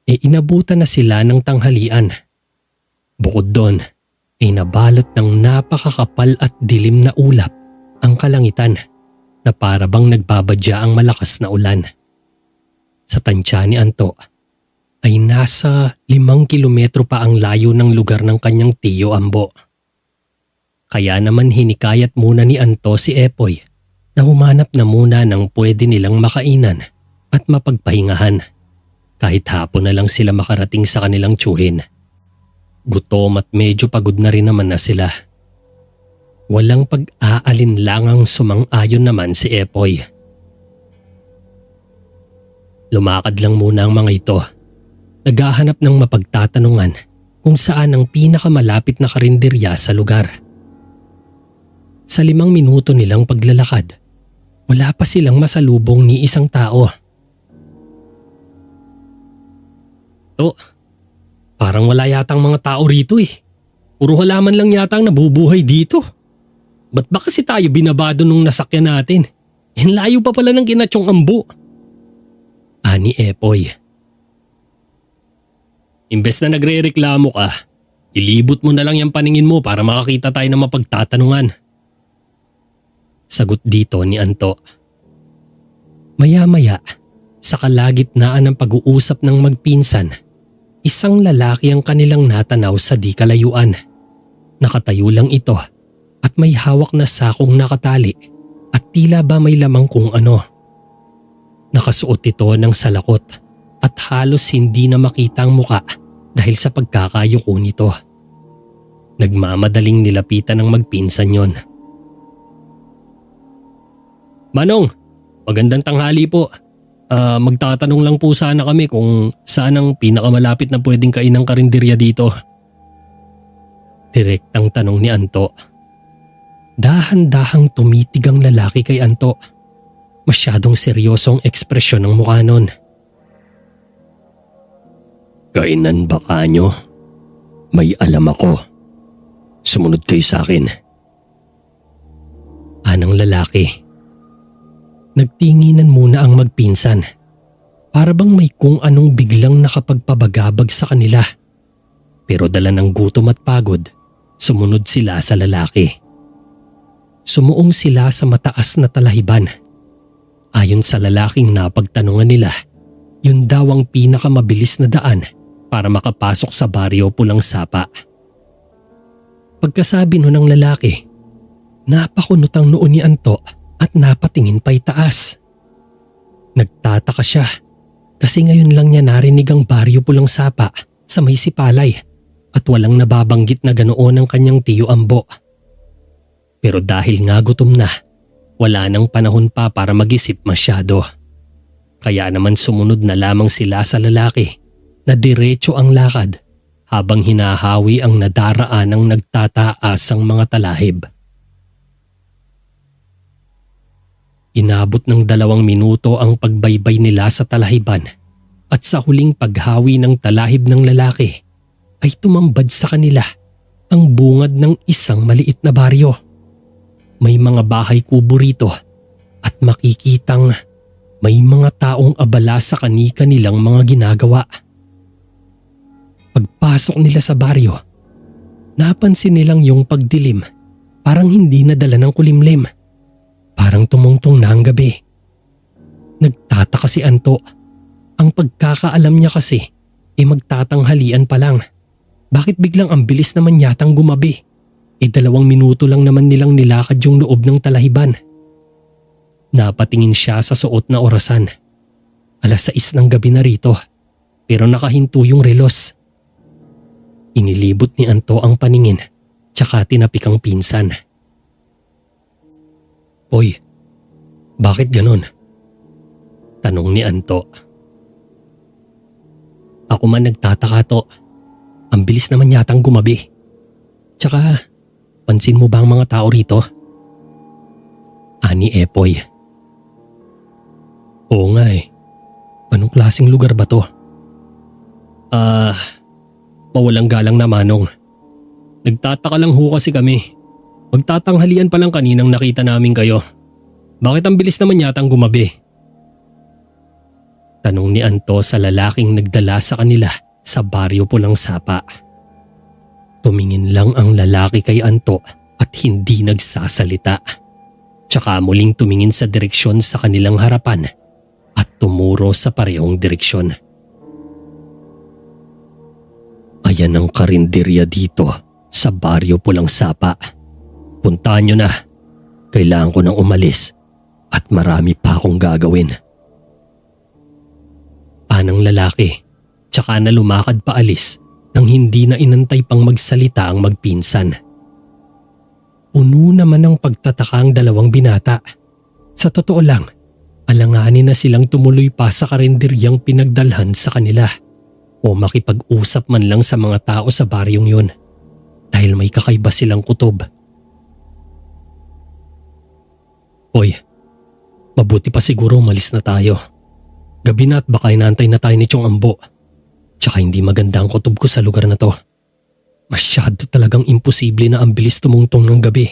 inabutan na sila ng tanghalian. Bukod doon, nabalot ng napakakapal at dilim na ulap ang kalangitan na para bang nagbabadya ang malakas na ulan. Sa tansya ni Anto, ay nasa 5 kilometro pa ang layo ng lugar ng kanyang tiyo Ambo. Kaya naman hinikayat muna ni Anto si Epoy na humanap na muna ng pwede nilang makainan at mapagpahingahan kahit hapon na lang sila makarating sa kanilang tiyuhin. Gutom at medyo pagod na rin naman na sila. Walang pag-aalinlangang sumang-ayon naman si Epoy. Lumakad lang muna ang mga ito. Naghahanap ng mapagtatanungan kung saan ang pinakamalapit na karinderya sa lugar. Sa 5 minuto nilang paglalakad, wala pa silang masalubong ni isang tao. Parang wala yatang mga tao rito eh. Puro halaman lang yatang nabubuhay dito. Ba't ba kasi tayo binabado nung nasakyan natin? Layo pa pala ng kinatsyong Ambo. Ani Epoy. Imbes na nagre-reklamo ka, ilibot mo na lang yung paningin mo para makakita tayo ng mapagtatanungan. Sagot dito ni Anto. Maya-maya, sa kalagitnaan ng pag-uusap ng magpinsan, isang lalaki ang kanilang natanaw sa di kalayuan. Nakatayo lang ito at may hawak na sakong nakatali at tila ba may lamang kung ano. Nakasuot ito ng salakot at halos hindi na makita ang muka dahil sa pagkakayuko nito. Nagmamadaling nilapitan ng magpinsan yon. "Manong, magandang tanghali po. Magtatanong lang po sana kami kung saan ang pinakamalapit na pwedeng kainang karinderya dito." Direktang tanong ni Anto. Dahan-dahang tumitig ang lalaki kay Anto. Masyadong seryosong ekspresyon ng mukha nun. "Kainan ba kanyo? May alam ako. Sumunod kayo sa akin." Anang lalaki. Nagtinginan muna ang magpinsan. Para bang may kung anong biglang nakapagpabagabag sa kanila. Pero dala ng gutom at pagod, sumunod sila sa lalaki. Sumuong sila sa mataas na talahiban. Ayon sa lalaking napagtanungan nila, yun daw ang pinakamabilis na daan para makapasok sa baryo Pulang Sapa. Pagkasabi nun ng lalaki, napakunot ang noo ni Anto at napatingin pa'y taas. Nagtataka siya kasi ngayon lang niya narinig ang baryo Pulang Sapa sa may Sipalay at walang nababanggit na ganoon ang kanyang tiyo Ambo. Pero dahil nga gutom na, wala nang panahon pa para mag-isip masyado. Kaya naman sumunod na lamang sila sa lalaki na diretso ang lakad habang hinahawi ang nadaraan ng nagtataas ang mga talahib. Inabot ng 2 minuto ang pagbaybay nila sa talahiban at sa huling paghawi ng talahib ng lalaki ay tumambad sa kanila ang bungad ng isang maliit na baryo. May mga bahay kubo rito at makikitang may mga taong abala sa kani-kanilang mga ginagawa. Pagpasok nila sa baryo, napansin nilang yung pagdilim parang hindi nadala ng kulimlim. Parang tumungtong na ang gabi. Nagtataka si Anto. Ang pagkakaalam niya kasi magtatanghalian pa lang. Bakit biglang ang bilis naman yatang gumabi? 2 minuto lang naman nilang nilakad yung loob ng talahiban. Napatingin siya sa suot na orasan. 6:00 ng gabi na rito, pero nakahinto yung relos. Inilibot ni Anto ang paningin, tsaka tinapik ang pinsan. "Hoy, bakit ganun?" tanong ni Anto. "Ako man nagtataka to. Ang bilis naman yatang gumabi. Tsaka, pansin mo ba ang mga tao rito?" ani Epoy. "Oo nga eh. Anong klaseng lugar ba to?" Mawalang galang na, Manong. Nagtataka lang ho kasi kami. Magtatanghalian pa lang kaninang nakita namin kayo. Bakit ang bilis naman yatang gumabi?" tanong ni Anto sa lalaking nagdala sa kanila sa baryo Pulang Sapa. Tumingin lang ang lalaki kay Anto at hindi nagsasalita. Tsaka muling tumingin sa direksyon sa kanilang harapan at tumuro sa parehong direksyon. "Ayan ang karinderya dito sa baryo Pulang Sapa. Puntahan nyo na. Kailangan ko nang umalis at marami pa akong gagawin." Anang lalaki, tsaka na lumakad paalis nang hindi na inantay pang magsalita ang magpinsan. Puno naman ng pagtataka ang 2 binata. Sa totoo lang, alanganin na silang tumuloy pa sa karinderyang pinagdalhan sa kanila o makipag-usap man lang sa mga tao sa baryong yun dahil may kakaiba silang kutob. "Hoy, mabuti pa siguro umalis na tayo. Gabi na at baka inaantay na tayo ni Chong Ambo. Tsaka hindi maganda ang kutob ko sa lugar na to. Masyado talagang imposible na ang bilis tumungtong ng gabi."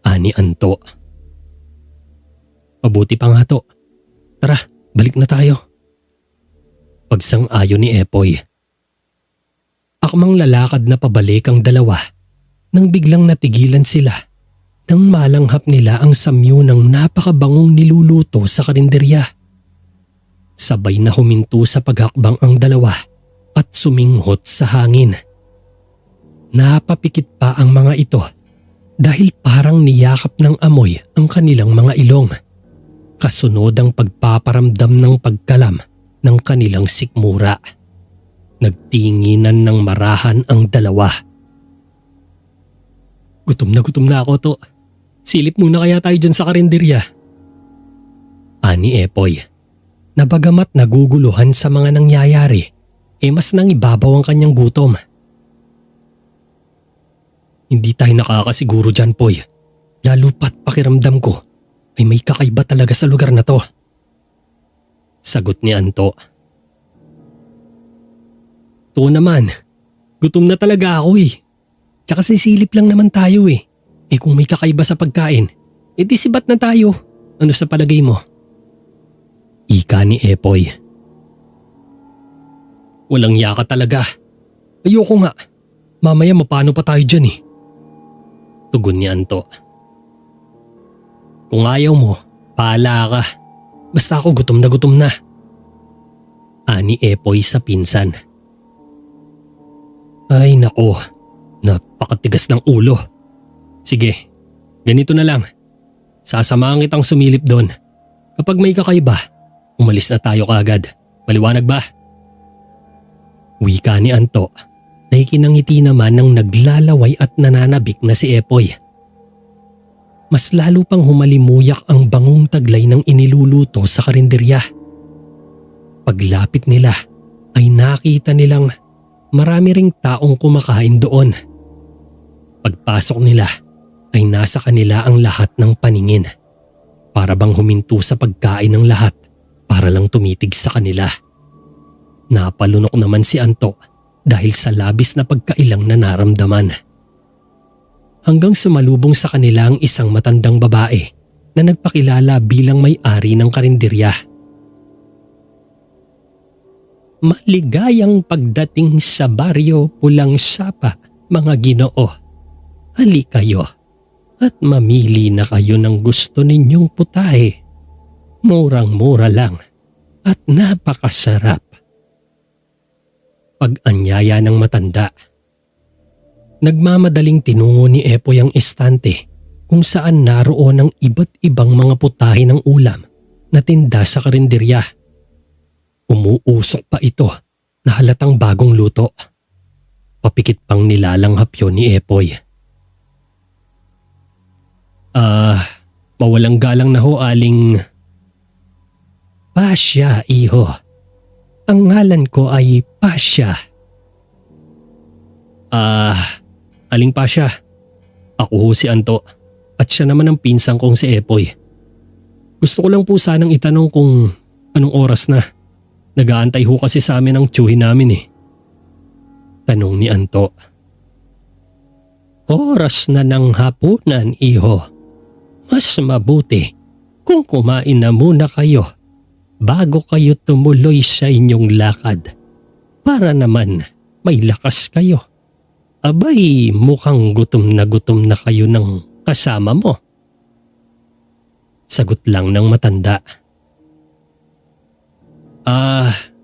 ani Anto. "Mabuti pa nga to. Tara, balik na tayo." pagsang-ayon ni Epoy. Akmang lalakad na pabalik ang 2 nang biglang natigilan sila nang malanghap nila ang samyo ng napakabangong niluluto sa karinderya. Sabay na huminto sa paghakbang ang 2 at suminghot sa hangin. Napapikit pa ang mga ito dahil parang niyakap ng amoy ang kanilang mga ilong. Kasunod ang pagpaparamdam ng pagkalam ng kanilang sikmura. Nagtinginan ng marahan ang dalawa. Gutom na ako to. Silip muna kaya tayo dyan sa karinderya. Ani Epoy, na bagamat naguguluhan sa mga nangyayari, mas nangibabaw ang kanyang gutom. Hindi tayo nakakasiguro dyan, Poy. Lalo pat pakiramdam ko ay may kakaiba talaga sa lugar na to. Sagot ni Anto. To naman, gutom na talaga ako eh. Tsaka sisilip lang naman tayo eh. Kung may kakaiba sa pagkain, di sibat na tayo. Ano sa palagay mo? Ika ni Epoy. Walang yaka talaga. Ayoko nga. Mamaya mapano pa tayo dyan eh. Tugon ni Anto. Kung ayaw mo, paala ka. Basta ako gutom na. Ani Epoy sa pinsan. Ay nako, napakatigas ng ulo. Sige, ganito na lang. Sasamahan kitang sumilip doon. Kapag may kakaiba, umalis na tayo kaagad. Maliwanag ba? Wika ni Anto. Naikinangiti naman ng naglalaway at nananabik na si Epoy. Mas lalo pang humalimuyak ang bangong taglay ng iniluluto sa karinderya. Paglapit nila ay nakita nilang marami ring taong kumakain doon. Pagpasok nila ay nasa kanila ang lahat ng paningin. Para bang huminto sa pagkain ng lahat para lang tumitig sa kanila. Napalunok naman si Anto dahil sa labis na pagkailang na naramdaman. Hanggang sumalubong sa kanila ang isang matandang babae na nagpakilala bilang may-ari ng karinderya. Maligayang pagdating sa baryo Pulang Sapa, mga Ginoo. Hali kayo at mamili na kayo ng gusto ninyong putahe. Murang-mura lang at napakasarap. Pag-anyaya ng matanda. Nagmamadaling tinungo ni Epoy ang estante kung saan naroon ang iba't ibang mga putahe ng ulam na tinda sa karinderya. Umuusok pa ito na halatang bagong luto. Papikit pang nilalanghap yun ni Epoy. Mawalang galang na ho, Aling... Pasya, iho. Ang ngalan ko ay Pasya. Aling Pasya. Ako ho si Anto at siya naman ang pinsang kong si Epoy. Gusto ko lang po sanang itanong kung anong oras na. Nag-aantay ho kasi sa amin ang tiyuhin namin eh. Tanong ni Anto. Oras na ng hapunan, iho. Mas mabuti kung kumain na muna kayo bago kayo tumuloy sa inyong lakad para naman may lakas kayo. Abay, mukhang gutom na kayo ng kasama mo. Sagot lang ng matanda.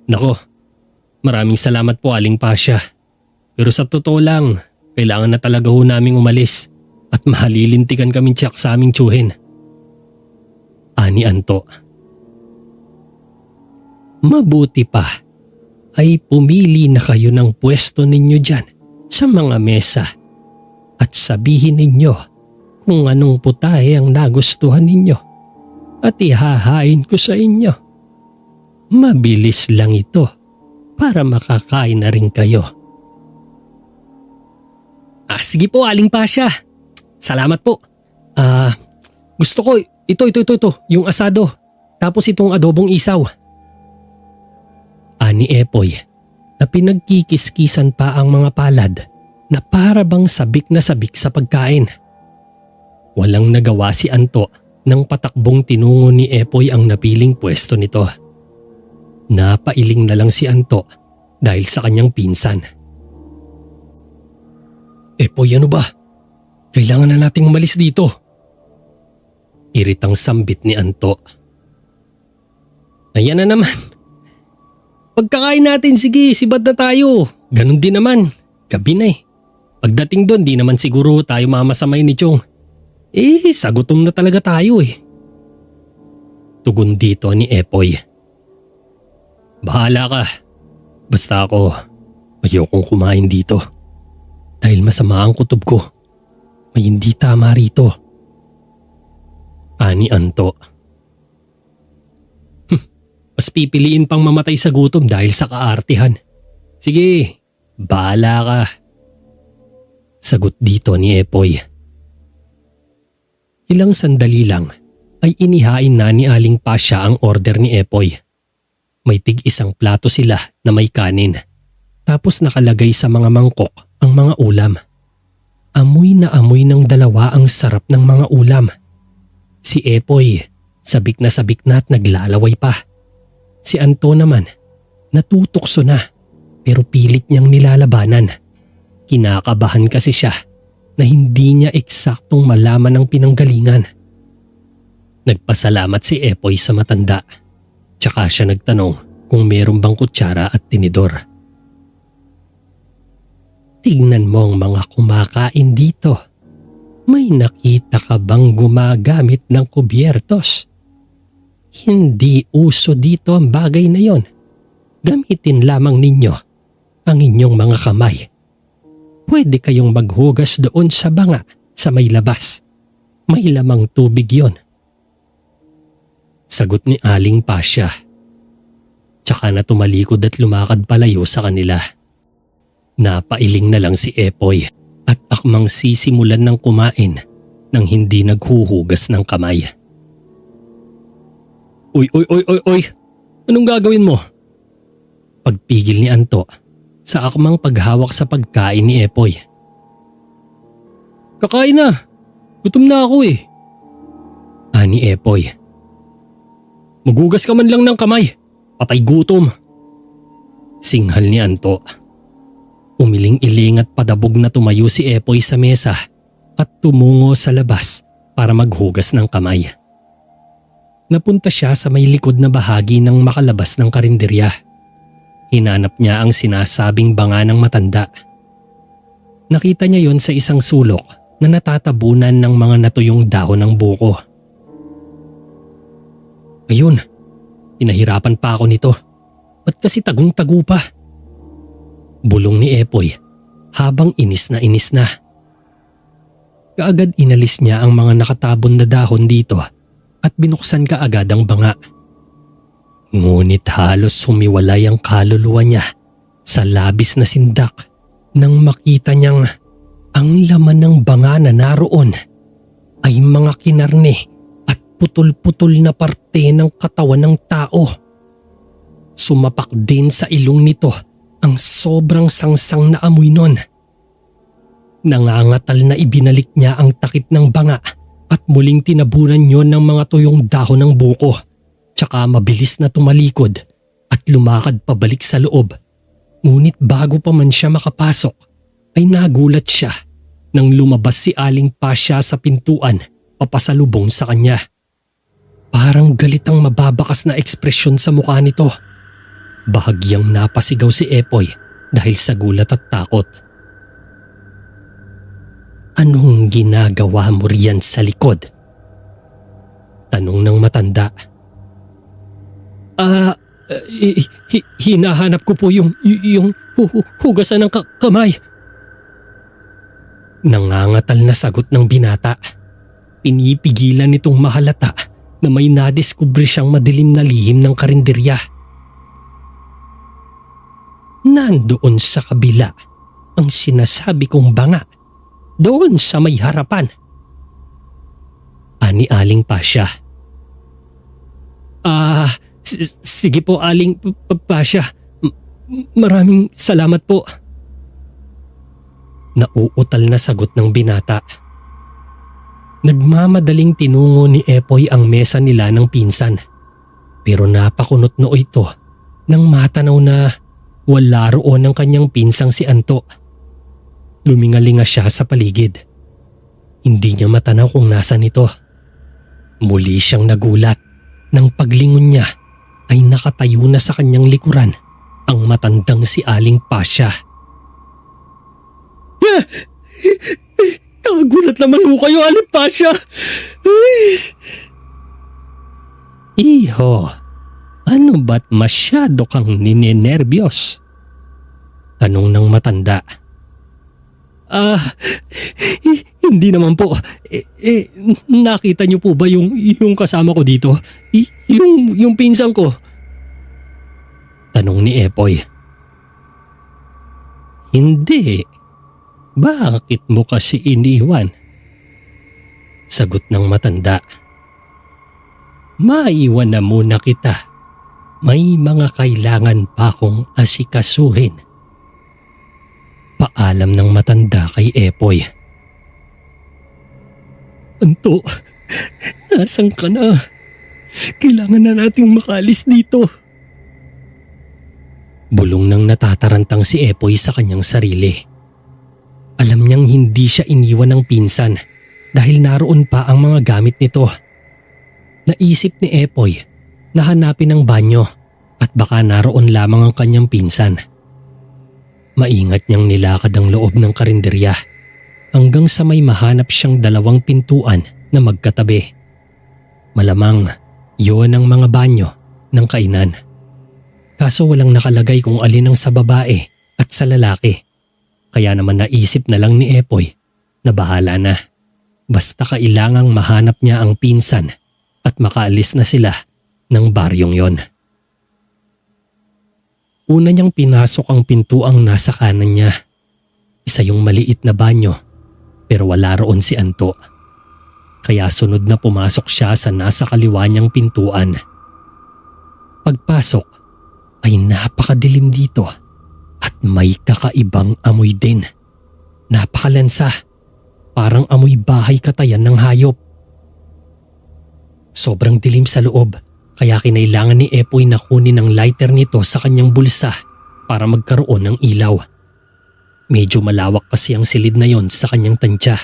Nako, maraming salamat po, Aling Pasya. Pero sa totoo lang, kailangan na talaga ho naming umalis at mahalilintikan kami tiyak sa aming tiyuhin. Ani Anto. Mabuti pa ay pumili na kayo ng pwesto ninyo dyan sa mga mesa at sabihin ninyo kung anong putahe ang nagustuhan ninyo at ihahain ko sa inyo. Mabilis lang ito para makakain na rin kayo. Sige po, Aling Pasya. Salamat po. Gusto ko ito, yung asado. Tapos itong adobong isaw. Ani Epoy na pinagkikiskisan pa ang mga palad na para bang sabik na sabik sa pagkain. Walang nagawa si Anto nang patakbong tinungo ni Epoy ang napiling pwesto nito. Napailing na lang si Anto dahil sa kanyang pinsan. Epoy, ano ba? Kailangan na nating umalis dito. Iritang sambit ni Anto. Ayan na naman. Pagkakain natin, sige, sibad na tayo. Ganon din naman. Gabi na eh. Pagdating doon di naman siguro tayo mamasamay ni Chong. Sa gutom na talaga tayo eh. Tugon dito ni Epoy. Bahala ka. Basta ako, ayokong kumain dito. Dahil masama ang kutob ko. May hindi tama rito. Ani Anto. Mas pipiliin pang mamatay sa gutom dahil sa kaartihan. Sige, bahala ka. Sagot dito ni Epoy. Ilang sandali lang ay inihain na ni Aling Pasya ang order ni Epoy. May tig-isang plato sila na may kanin. Tapos nakalagay sa mga mangkok ang mga ulam. Amoy na amoy ng dalawa ang sarap ng mga ulam. Si Epoy, sabik na at naglalaway pa. Si Anto naman, natutokso na pero pilit niyang nilalabanan. Kinakabahan kasi siya na hindi niya eksaktong malaman ang pinanggalingan. Nagpasalamat si Epoy sa matanda. Tsaka siya nagtanong kung meron bang kutsara at tinidor. Tignan mo ang mga kumakain dito. May nakita ka bang gumagamit ng kubyertos? Hindi uso dito ang bagay na yon. Gamitin lamang ninyo ang inyong mga kamay. Pwede kayong maghugas doon sa banga sa may labas. May lamang tubig yon. Sagot ni Aling Pasya. Tsaka na tumalikod at lumakad palayo sa kanila. Napailing na lang si Epoy at akmang sisimulan ng kumain nang hindi naghuhugas ng kamay. Uy! Anong gagawin mo? Pagpigil ni Anto sa akmang paghawak sa pagkain ni Epoy. Kakain na! Gutom na ako eh. Ani Epoy. Magugas ka man lang ng kamay. Patay gutom. Singhal ni Anto. Umiling-iling at padabog na tumayo si Epoy sa mesa at tumungo sa labas para maghugas ng kamay. Napunta siya sa may likod na bahagi ng makalabas ng karinderya. Hinanap niya ang sinasabing banga ng matanda. Nakita niya yon sa isang sulok na natatabunan ng mga natuyong dahon ng buko. Ayun, pinahirapan pa ako nito. Ba't kasi tagong-tago pa? Bulong ni Epoy habang inis na. Kaagad inalis niya ang mga nakatabon na dahon dito at binuksan kaagad ang banga. Ngunit halos sumiwalay ang kaluluwa niya sa labis na sindak nang makita niyang ang laman ng banga na naroon ay mga kinarne at putol-putol na parte ng katawan ng tao. Sumapak din sa ilong nito ang sobrang sangsang na amoy nun. Nangangatal na ibinalik niya ang takip ng banga at muling tinabunan yon ng mga tuyong dahon ng buko. Tsaka mabilis na tumalikod at lumakad pabalik sa loob. Ngunit bago pa man siya makapasok ay nagulat siya nang lumabas si Aling Pasya sa pintuan papasalubong sa kanya. Parang galit ang mababakas na ekspresyon sa mukha nito. Bahagyang napasigaw si Epoy dahil sa gulat at takot. Anong ginagawa mo riyan sa likod? Tanong ng matanda. Hinahanap ko po yung hugasan ng kamay. Nangangatal na sagot ng binata. Pinipigilan nitong mahalata na may nadiskubre siyang madilim na lihim ng karinderya. Nandoon sa kabila ang sinasabi kong banga. Doon sa may harapan. Ani Aling Pasya. Sige po Aling Pasya. Maraming salamat po. Nauutal na sagot ng binata. Nagmamadaling tinungo ni Epoy ang mesa nila ng pinsan. Pero napakunot noo ito nang matanaw na wala roon ang kanyang pinsang si Anto. Lumingalinga siya sa paligid. Hindi niya matanaw kung nasan ito. Muli siyang nagulat nang paglingon niya ay nakatayo na sa kanyang likuran ang matandang si Aling Pasya. Nakagulat naman ho kayo, Alipasya. Ay! Iho, ano ba't masyado kang ninenervyos? Tanong ng matanda. Hindi naman po. Nakita niyo po ba yung kasama ko dito? Yung pinsan ko? Tanong ni Epoy. Hindi. Bakit mo kasi iniwan? Sagot ng matanda. Maiwan na muna kita. May mga kailangan pa akong asikasuhin. Paalam ng matanda kay Epoy. Anto, nasan ka na? Kailangan na nating makalis dito. Bulong nang natatarantang si Epoy sa kanyang sarili. Alam niyang hindi siya iniwan ng pinsan dahil naroon pa ang mga gamit nito. Naisip ni Epoy na hanapin ang banyo at baka naroon lamang ang kanyang pinsan. Maingat niyang nilakad ang loob ng karinderya hanggang sa may mahanap siyang 2 pintuan na magkatabi. Malamang yun ang mga banyo ng kainan. Kaso walang nakalagay kung alin ang sa babae at sa lalaki. Kaya naman naisip na lang ni Epoy na bahala na. Basta kailangang mahanap niya ang pinsan at makaalis na sila ng baryong yon. Una niyang pinasok ang pintuang nasa kanan niya. Isa yung maliit na banyo pero wala roon si Anto. Kaya sunod na pumasok siya sa nasa kaliwa niyang pintuan. Pagpasok ay napakadilim dito at may kakaibang amoy din. Napakalansa, parang amoy bahay katayan ng hayop. Sobrang dilim sa loob kaya kinailangan ni Epoy na kunin ang lighter nito sa kanyang bulsa para magkaroon ng ilaw. Medyo malawak kasi ang silid na yon sa kanyang tansya.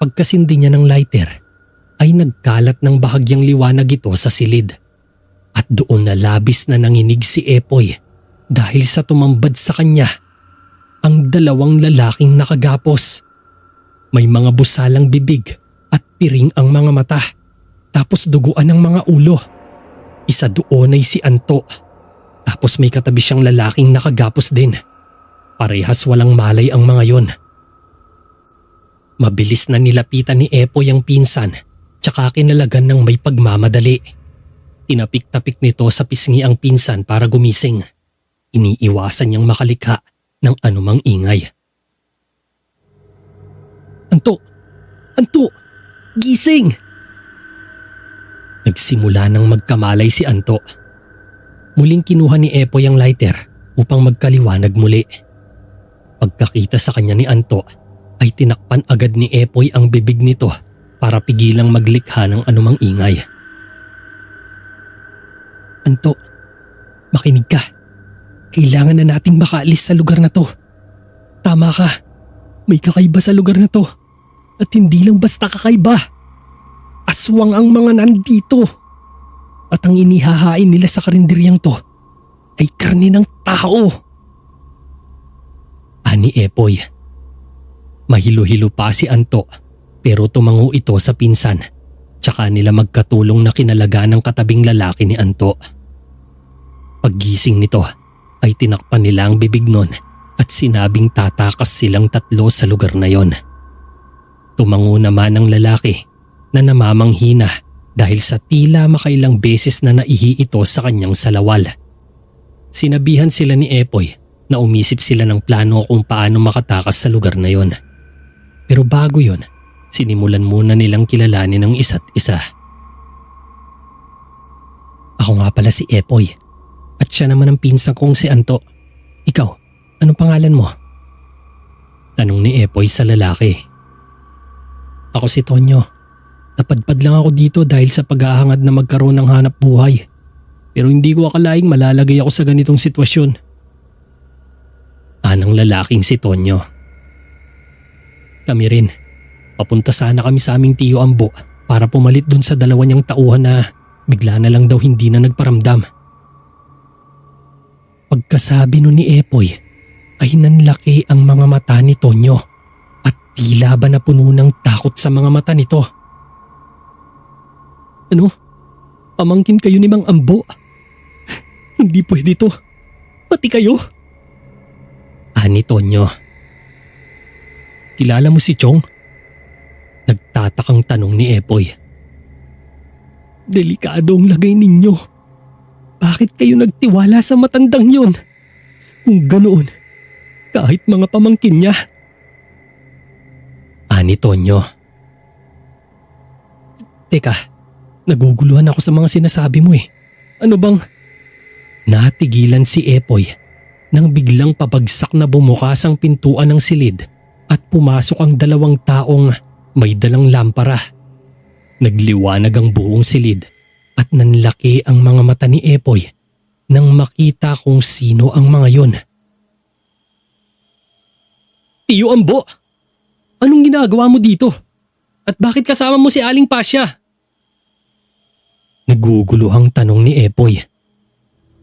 Pagkasindi niya ng lighter ay nagkalat ng bahagyang liwanag ito sa silid. At doon na labis na nanginig si Epoy dahil sa tumambad sa kanya ang 2 lalaking nakagapos. May mga busalang bibig at piring ang mga mata. Tapos duguan ang mga ulo. Isa doon ay si Anto. Tapos may katabi siyang lalaking nakagapos din. Parehas walang malay ang mga yon. Mabilis na nilapitan ni Epoy ang pinsan tsaka kinalagan ng may pagmamadali. Tinapik-tapik nito sa pisngi ang pinsan para gumising. Iniiwasan niyang makalikha ng anumang ingay. Anto! Anto! Gising! Nagsimula nang magkamalay si Anto. Muling kinuha ni Epoy ang lighter upang magkaliwanag muli. Pagkakita sa kanya ni Anto ay tinakpan agad ni Epoy ang bibig nito para pigilang maglikha ng anumang ingay. Anto, makinig ka. Kailangan na nating makaalis sa lugar na to. Tama ka, may kakaiba sa lugar na to. At hindi lang basta kakaiba. Aswang ang mga nandito. At ang inihahain nila sa karinderyang to ay karne ng tao. Ani Epoy. Mahilo-hilo pa si Anto pero tumango ito sa pinsan. Tsaka nila magkatulong na kinalagaan ng katabing lalaki ni Anto. Paggising nito ay tinakpan nila ang bibig nun at sinabing tatakas silang 3 sa lugar na yon. Tumango naman ang lalaki na namamanghina dahil sa tila makailang beses na naihi ito sa kanyang salawal. Sinabihan sila ni Epoy na umisip sila ng plano kung paano makatakas sa lugar na yon. Pero bago yon, sinimulan muna nilang kilalanin ang isa't isa. Ako nga pala si Epoy at siya naman ang pinsan kong si Anto. Ikaw, anong pangalan mo? Tanong ni Epoy sa lalaki. Ako si Tonyo. Napadpad lang ako dito dahil sa paghahangad na magkaroon ng hanap buhay. Pero hindi ko akalaing malalagay ako sa ganitong sitwasyon. Anang lalaking si Tonyo. Kami rin. Papunta sana kami sa aming tiyo Ambo para pumalit dun sa 2 niyang tauhan na bigla na lang daw hindi na nagparamdam. Pagkasabi nun ni Epoy ay nanlaki ang mga mata ni Tonyo at tila ba napuno ng takot sa mga mata nito. Ano? Pamangkin kayo ni Mang Ambo? Hindi pwede to. Pati kayo? Ani Tonyo. Kilala mo si Chong? Nagtatakang tanong ni Epoy. Delikado ang lagay ninyo. Bakit kayo nagtiwala sa matandang yun? Kung ganoon, kahit mga pamangkin niya. Ani Tonyo. Teka, naguguluhan ako sa mga sinasabi mo eh. Ano bang… Natigilan si Epoy nang biglang pabagsak na bumukas ang pintuan ng silid at pumasok ang dalawang taong may dalang lampara. Nagliwanag ang buong silid at nanlaki ang mga mata ni Epoy nang makita kung sino ang mga yun. Tiyo Ambo, anong ginagawa mo dito? At bakit kasama mo si Aling Pasya? Naguguluhang tanong ni Epoy.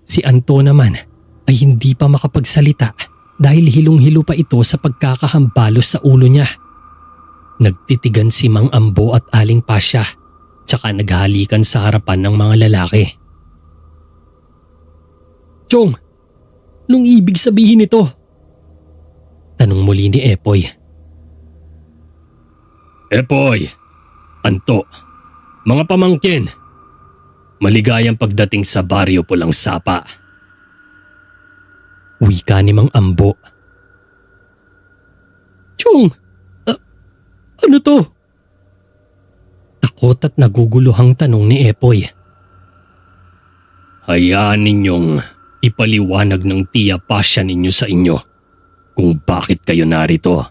Si Anto naman ay hindi pa makapagsalita dahil hilong-hilo pa ito sa pagkakahambalos sa ulo niya. Nagtitigan si Mang Ambo at Aling Pasya tsaka naghalikan sa harapan ng mga lalaki. Chong, anong ibig sabihin nito? Tanong muli ni Epoy. Epoy, Anto, mga pamangkin, maligayang pagdating sa baryo Pulang Sapa. Wika ni Mang Ambo. Chong, ano to? Takot at naguguluhang tanong ni Epoy. Hayaan ninyong ipaliwanag ng tiya Pasya ninyo sa inyo kung bakit kayo narito.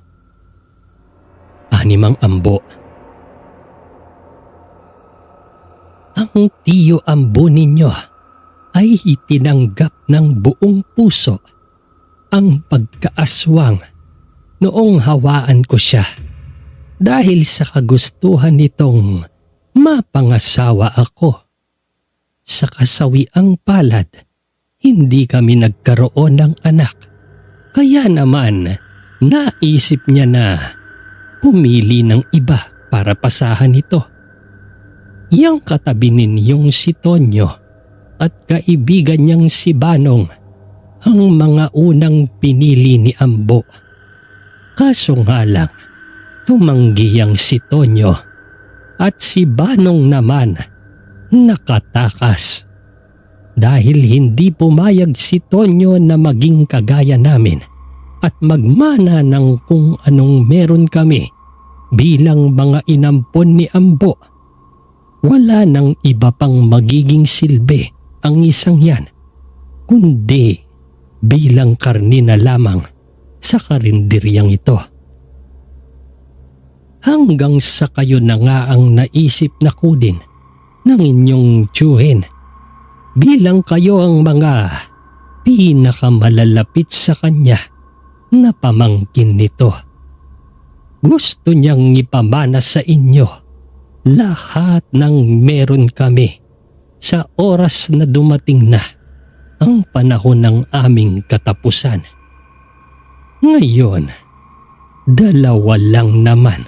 Ani Mang Ambo. Ang tiyo Ambo ninyo ay itinanggap ng buong puso ang pagkaaswang noong hawaan ko siya dahil sa kagustuhan nitong mapangasawa ako. Sa kasawiang palad, hindi kami nagkaroon ng anak. Kaya naman, naisip niya na pumili ng iba para pasahan ito. Yang katabi ninyong si Tonyo at kaibigan niyang si Banong ang mga unang pinili ni Ambo. Kaso nga lang, tumanggi ang si Tonyo at si Banong naman nakatakas. Dahil hindi pumayag si Tonyo na maging kagaya namin at magmana ng kung anong meron kami bilang mga inampon ni Ambo. Wala nang iba pang magiging silbi ang isang yan, kundi bilang karni na lamang sa karinderyang ito. Hanggang sa kayo na nga ang naisip na kunin ng inyong tiyuhin bilang kayo ang mga pinakamalalapit sa kanya na pamangkin nito. Gusto niyang ipamana sa inyo lahat ng meron kami sa oras na dumating na ang panahon ng aming katapusan. Ngayon, dalawa lang naman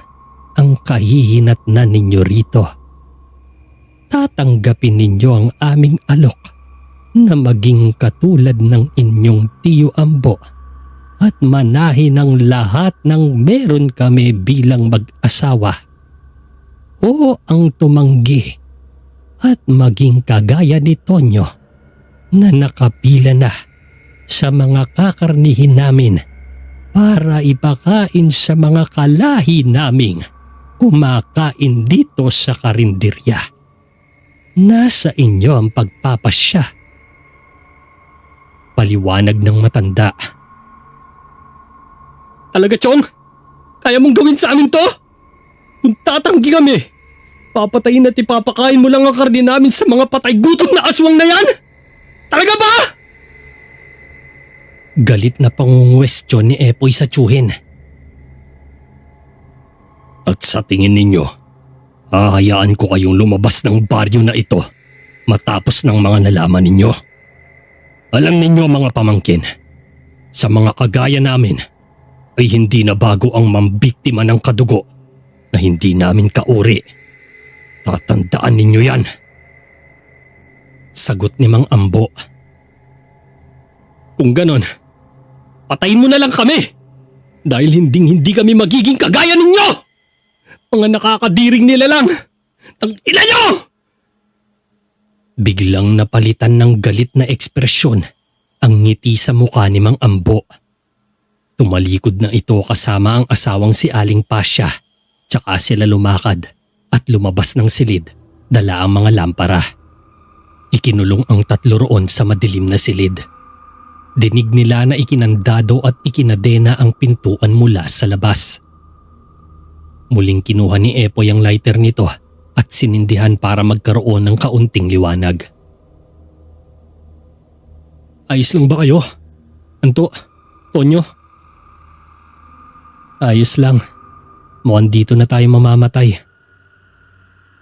ang kahihinatnan ninyo rito. Tatanggapin ninyo ang aming alok na maging katulad ng inyong tiyo Ambo at manahin ang lahat ng meron kami bilang mag-asawa. O ang tumanggi at maging kagaya ni Tonyo na nakapila na sa mga kakarnihin namin para ipakain sa mga kalahi naming kumakain dito sa karinderya. Nasa inyo ang pagpapasya. Paliwanag ng matanda. Talaga, Chong? Kaya mong gawin sa amin to? Kung tatanggi kami, papatayin at ipapakain mo lang ang karne namin sa mga patay gutom na aswang na yan? Talaga ba? Galit na pangungwestiyon ni Epoy sa tiyuhin. At sa tingin ninyo, hahayaan ko kayong lumabas ng baryo na ito matapos ng mga nalaman ninyo? Alam ninyo mga pamangkin, Sa mga kagaya namin ay hindi na bago ang mambiktima ng kadugo na hindi namin kauri. Tatandaan ninyo yan. Sagot ni Mang Ambo. Kung ganon, patayin mo na lang kami! Dahil hindi kami magiging kagaya ninyo! Mga nakakadiring nila lang! Tangina nyo! Biglang napalitan ng galit na ekspresyon ang ngiti sa mukha ni Mang Ambo. Tumalikod na ito kasama ang asawang si Aling Pasya, tsaka sila lumakad at lumabas ng silid, dala ang mga lampara. Ikinulong ang tatlo roon sa madilim na silid. Dinig nila na ikinandado at ikinadena ang pintuan mula sa labas. Muling kinuha ni Epoy ang lighter nito at sinindihan para magkaroon ng kaunting liwanag. Ayos lang ba kayo? Anto? Tonyo? Ayos lang. Mukhang dito na tayo mamamatay.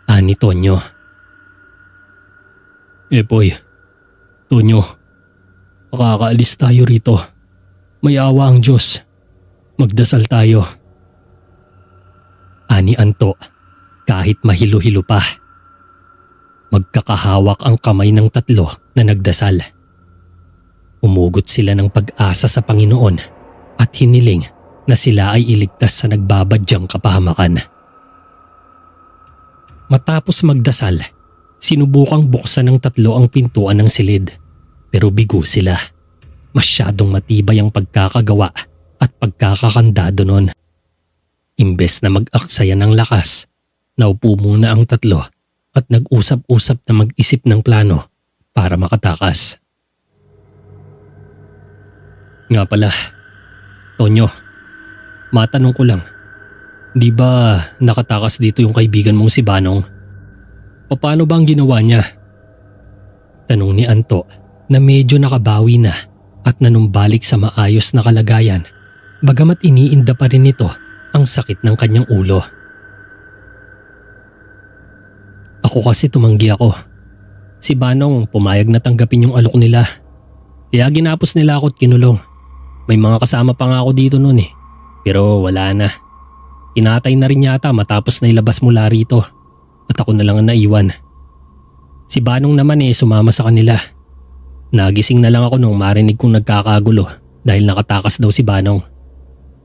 Ani Tonyo. Epoy, Tonyo, makakaalis tayo rito. May awa ang Diyos. Magdasal tayo. Ani Anto, kahit mahilo-hilo pa. Magkakahawak ang kamay ng tatlo na nagdasal. Umugot sila ng pag-asa sa Panginoon at hiniling na sila ay iligtas sa nagbabadyang kapahamakan. Matapos magdasal, sinubukang buksan ng tatlo ang pintuan ng silid, pero bigo sila. Masyadong matibay ang pagkakagawa at pagkakakandado nun. Imbes na mag-aksaya ng lakas, naupo muna ang tatlo at nag-usap-usap na mag-isip ng plano para makatakas. Nga pala, Tonyo, matanong ko lang, di ba nakatakas dito yung kaibigan mong si Banong? Paano ba ang ginawa niya? Tanong ni Anto na medyo nakabawi na at nanumbalik sa maayos na kalagayan, bagamat iniinda pa rin nito ang sakit ng kanyang ulo. Ako kasi tumanggi ako. Si Banong pumayag na tanggapin yung alok nila. Kaya ginapos nila ako at kinulong. May mga kasama pa nga ako dito noon eh. Pero wala na. Kinatay na rin yata matapos na ilabas mula rito. At ako na lang ang naiwan. Si Banong naman sumama sa kanila. Nagising na lang ako nung marinig kong nagkakagulo dahil nakatakas daw si Banong.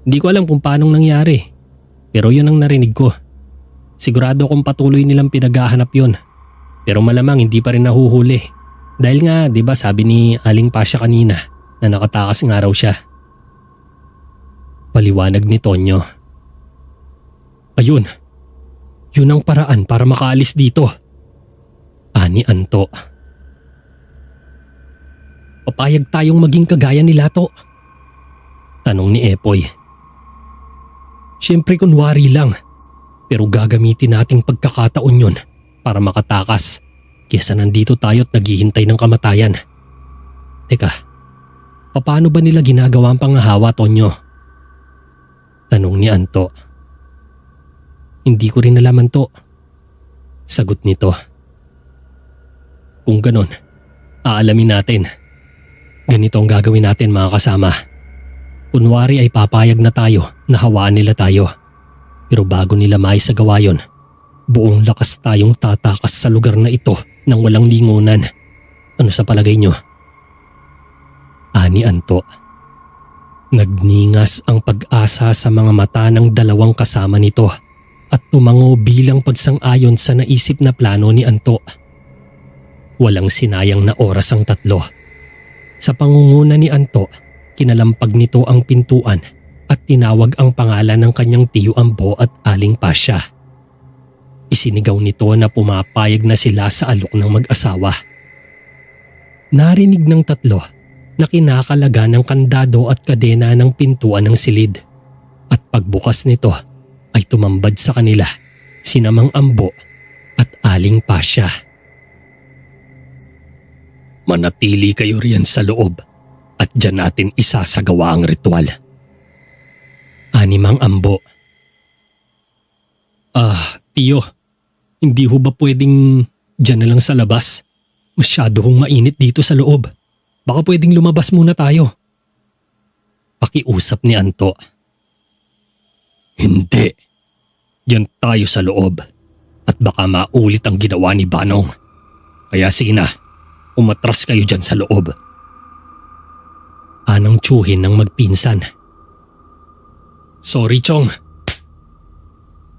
Hindi ko alam kung paanong nangyari. Pero yun ang narinig ko. Sigurado kong patuloy nilang pinaghahanap yun. Pero malamang hindi pa rin nahuhuli. Dahil nga, di ba sabi ni Aling Pasya kanina na nakatakas nga raw siya. Paliwanag ni Tonyo. Ayun. Yun ang paraan para makaalis dito. Ani Anto. Papayag tayong maging kagaya ni Lato? Tanong ni Epoy. Siyempre kunwari lang. Pero gagamitin nating pagkakataon yun para makatakas kesa nandito tayo at naghihintay ng kamatayan. Teka, paano ba nila ginagawa ang pangahawa, Tonyo? Tanong ni Anto. Hindi ko rin nalaman to. Sagot nito. Kung ganon, aalamin natin. Ganito ang gagawin natin mga kasama. Kunwari ay papayag na tayo na hawaan nila tayo. Pero bago nila maisagawa yun, buong lakas tayong tatakas sa lugar na ito nang walang lingunan. Ano sa palagay nyo? Ani Anto. Nagningas ang pag-asa sa mga mata ng dalawang kasama nito at tumango bilang pagsang-ayon sa naisip na plano ni Anto. Walang sinayang na oras ang tatlo. Sa pangunguna ni Anto, kinalampag nito ang pintuan at tinawag ang pangalan ng kanyang tiyo Ambo at Aling Pasya. Isinigaw nito na pumapayag na sila sa alok ng mag-asawa. Narinig ng tatlo na kinakalaga ng kandado at kadena ng pintuan ng silid. At pagbukas nito ay tumambad sa kanila sina Mang Ambo at Aling Pasya. Manatili kayo riyan sa loob at diyan natin isasagawa ang ritual. Ani Mang Ambo. Tiyo, hindi ho ba pwedeng diyan na lang sa labas? Masyado hong mainit dito sa loob. Baka pwedeng lumabas muna tayo. pakiusap ni Anto. Hindi. Diyan tayo sa loob at baka maulit ang ginawa ni Banong. Kaya sige na, umatras kayo dyan sa loob. Anang tsuhin ng magpinsan. Sorry, Chong.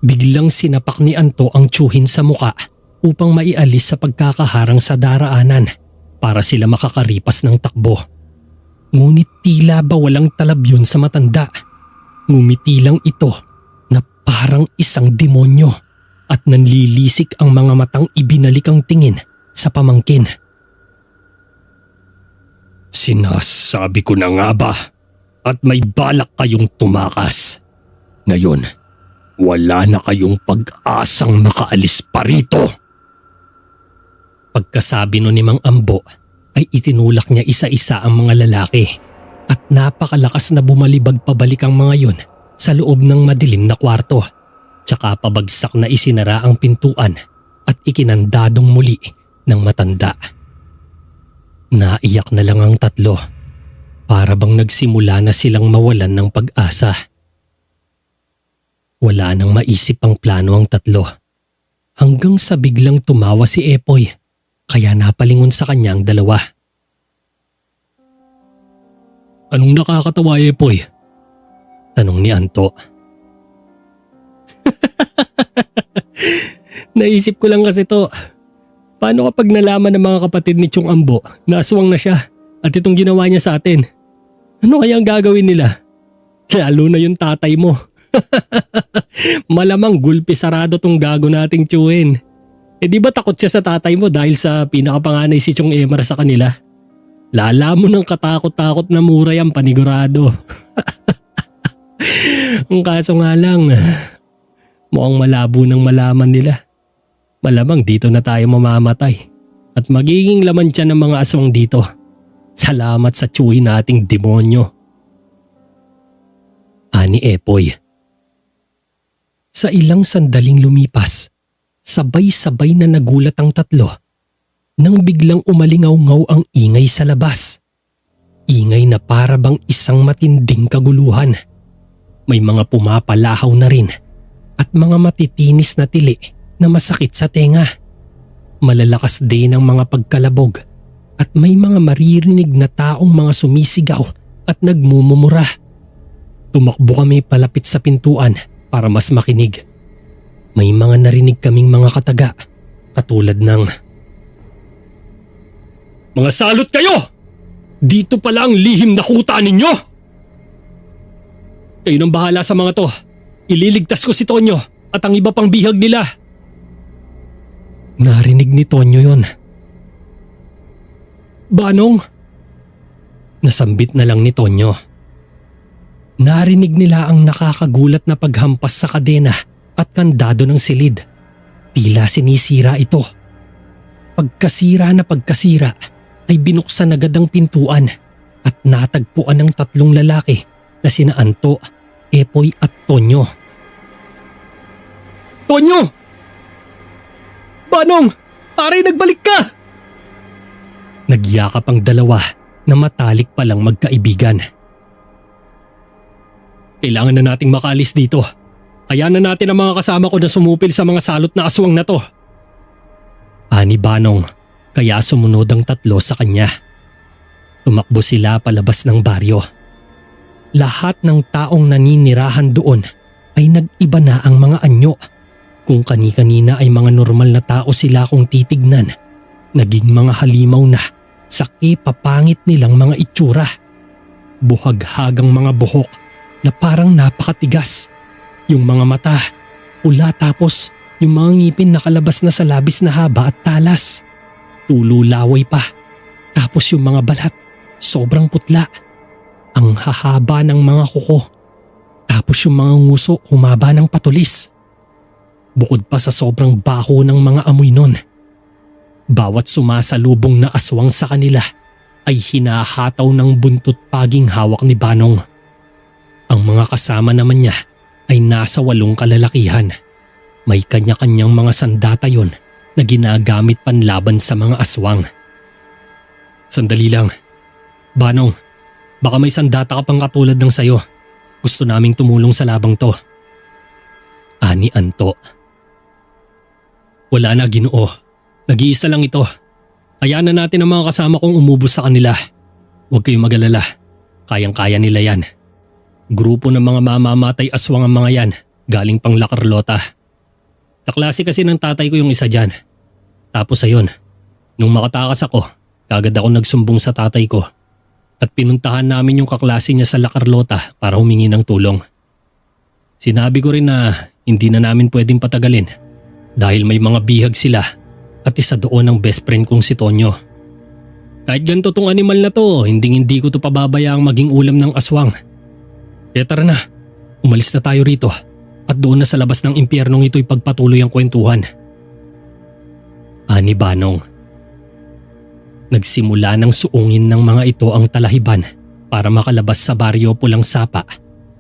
Biglang sinapak ni Anto ang tsuhin sa muka upang maialis sa pagkakaharang sa daraanan para sila makakaripas ng takbo. Ngunit tila ba walang talab yun sa matanda. Ngumiti lang ito na parang isang demonyo at nanlilisik ang mga matang ibinalik ang tingin sa pamangkin. Sinasabi ko na nga ba at may balak kayong tumakas. Ngayon, wala na kayong pag-asang makaalis pa rito. Pagkasabi no ni Mang Ambo ay itinulak niya isa-isa ang mga lalaki at napakalakas na bumalibag pabalik ang mga yun sa loob ng madilim na kwarto. Tsaka pabagsak na isinara ang pintuan at ikinandadong muli ng matanda. Naiyak na lang ang tatlo. Para bang nagsimula na silang mawalan ng pag-asa. Wala nang maisip ang plano ang tatlo. Hanggang sa biglang tumawa si Epoy, kaya napalingon sa kanya ang dalawa. Anong nakakatawa, Epoy? Tanong ni Anto. Naisip ko lang kasi to. Paano kapag nalaman ng mga kapatid ni Chong Ambo na aswang na siya at itong ginawa niya sa atin? Ano kaya ang gagawin nila? Lalo na yung tatay mo. Malamang gulpi sarado tong gago nating tsuhin. Eh di ba takot siya sa tatay mo dahil sa pinakapanganay si Chong Emar sa kanila? Lala mo ng katakot-takot na muray ang panigurado. Ang kaso nga lang, mukhang malabo nang malaman nila. Malamang dito na tayo mamamatay at magiging laman siya ng mga aswang dito. Salamat sa tsuhin nating demonyo. Ani Epoy. Sa ilang sandaling lumipas, sabay-sabay na nagulat ang tatlo nang biglang umalingaw-ngaw ang ingay sa labas. Ingay na para bang isang matinding kaguluhan. May mga pumapalahaw na rin at mga matitinis na tili na masakit sa tenga. Malalakas din ang mga pagkalabog at may mga maririnig na taong mga sumisigaw at nagmumumura. Tumakbo kami palapit sa pintuan para mas makinig. May mga narinig kaming mga kataga katulad ng, "Mga salot kayo! Dito pala ang lihim na kuta ninyo! Kayo nang bahala sa mga to. Ililigtas ko si Tonyo at ang iba pang bihag nila." Narinig ni Tonyo yon. "Banong?" Nasambit na lang ni Tonyo. Narinig nila ang nakakagulat na paghampas sa kadena at kandado ng silid. Tila sinisira ito. Pagkasira na pagkasira ay binuksan agad ang pintuan at natagpuan ng tatlong lalaki na sina Anto, Epoy at Tonyo. "Tonyo! Banong! Pare, nagbalik ka!" Nagyakap ang dalawa na matalik palang magkaibigan. "Kailangan na nating makaalis dito. Kaya na natin ang mga kasama ko na sumupil sa mga salot na aswang na to." Ani Banong, kaya sumunod ang tatlo sa kanya. Tumakbo sila palabas ng baryo. Lahat ng taong naninirahan doon ay nag-iba na ang mga anyo. Kung kani-kanina ay mga normal na tao sila kung titignan, naging mga halimaw na sa papangit nilang mga itsura. Buhaghagang mga buhok na parang napakatigas. Yung mga mata, pula tapos yung mga ngipin nakalabas na sa labis na haba at talas. Tululaway pa. Tapos yung mga balat, sobrang putla. Ang hahaba ng mga kuko. Tapos yung mga nguso humaba ng patulis. Bukod pa sa sobrang baho ng mga amoy nun. Bawat sumasalubong na aswang sa kanila ay hinahataw ng buntot paging hawak ni Banong. Ang mga kasama naman niya ay nasa 8 kalalakihan. May kanya-kanyang mga sandata yon na ginagamit panlaban sa mga aswang. "Sandali lang. Banong, Baka may sandata ka pang katulad ng sayo. Gusto naming tumulong sa labang to. Ani Anto. Wala na, Ginoo. Nag-iisa lang ito. Hayaan na natin ang mga kasama kong umubos sa kanila. Huwag kayong mag-alala. Kayang-kaya nila yan. Grupo ng mga mamamatay aswang ang mga yan. Galing pang La Carlota. Kaklase kasi ng tatay ko yung isa dyan. Tapos ayun, nung makatakas ako, kagad ako nagsumbong sa tatay ko. At pinuntahan namin yung kaklase niya sa La Carlota para humingi ng tulong. Sinabi ko rin na hindi na namin pwedeng patagalin dahil may mga bihag sila at isa doon ang best friend kong si Tonyo. Kahit ganito tong animal na to, hindi ko to pababayaang maging ulam ng aswang. Kaya tara na, umalis na tayo rito at doon na sa labas ng impyernong ito'y pagpatuloy ang kwentuhan. Ani Banong. Nagsimula ng suungin ng mga ito ang talahiban para makalabas sa baryo Pulang Sapa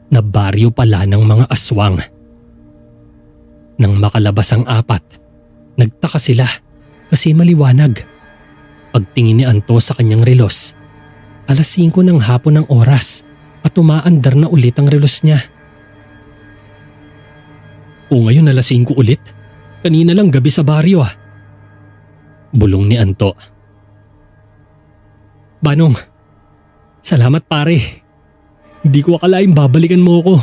na baryo pala ng mga aswang. Nang makalabas ang apat, nagtaka sila kasi maliwanag. Pagtingin ni Anto sa kanyang relos, 5:00 ng hapon ang oras at umaandar na ulit ang relos niya. O ngayon 5:00 ulit? Kanina lang gabi sa baryo ah. Bulong ni Anto. Banong, salamat pare. Hindi ko akalaing babalikan mo ako.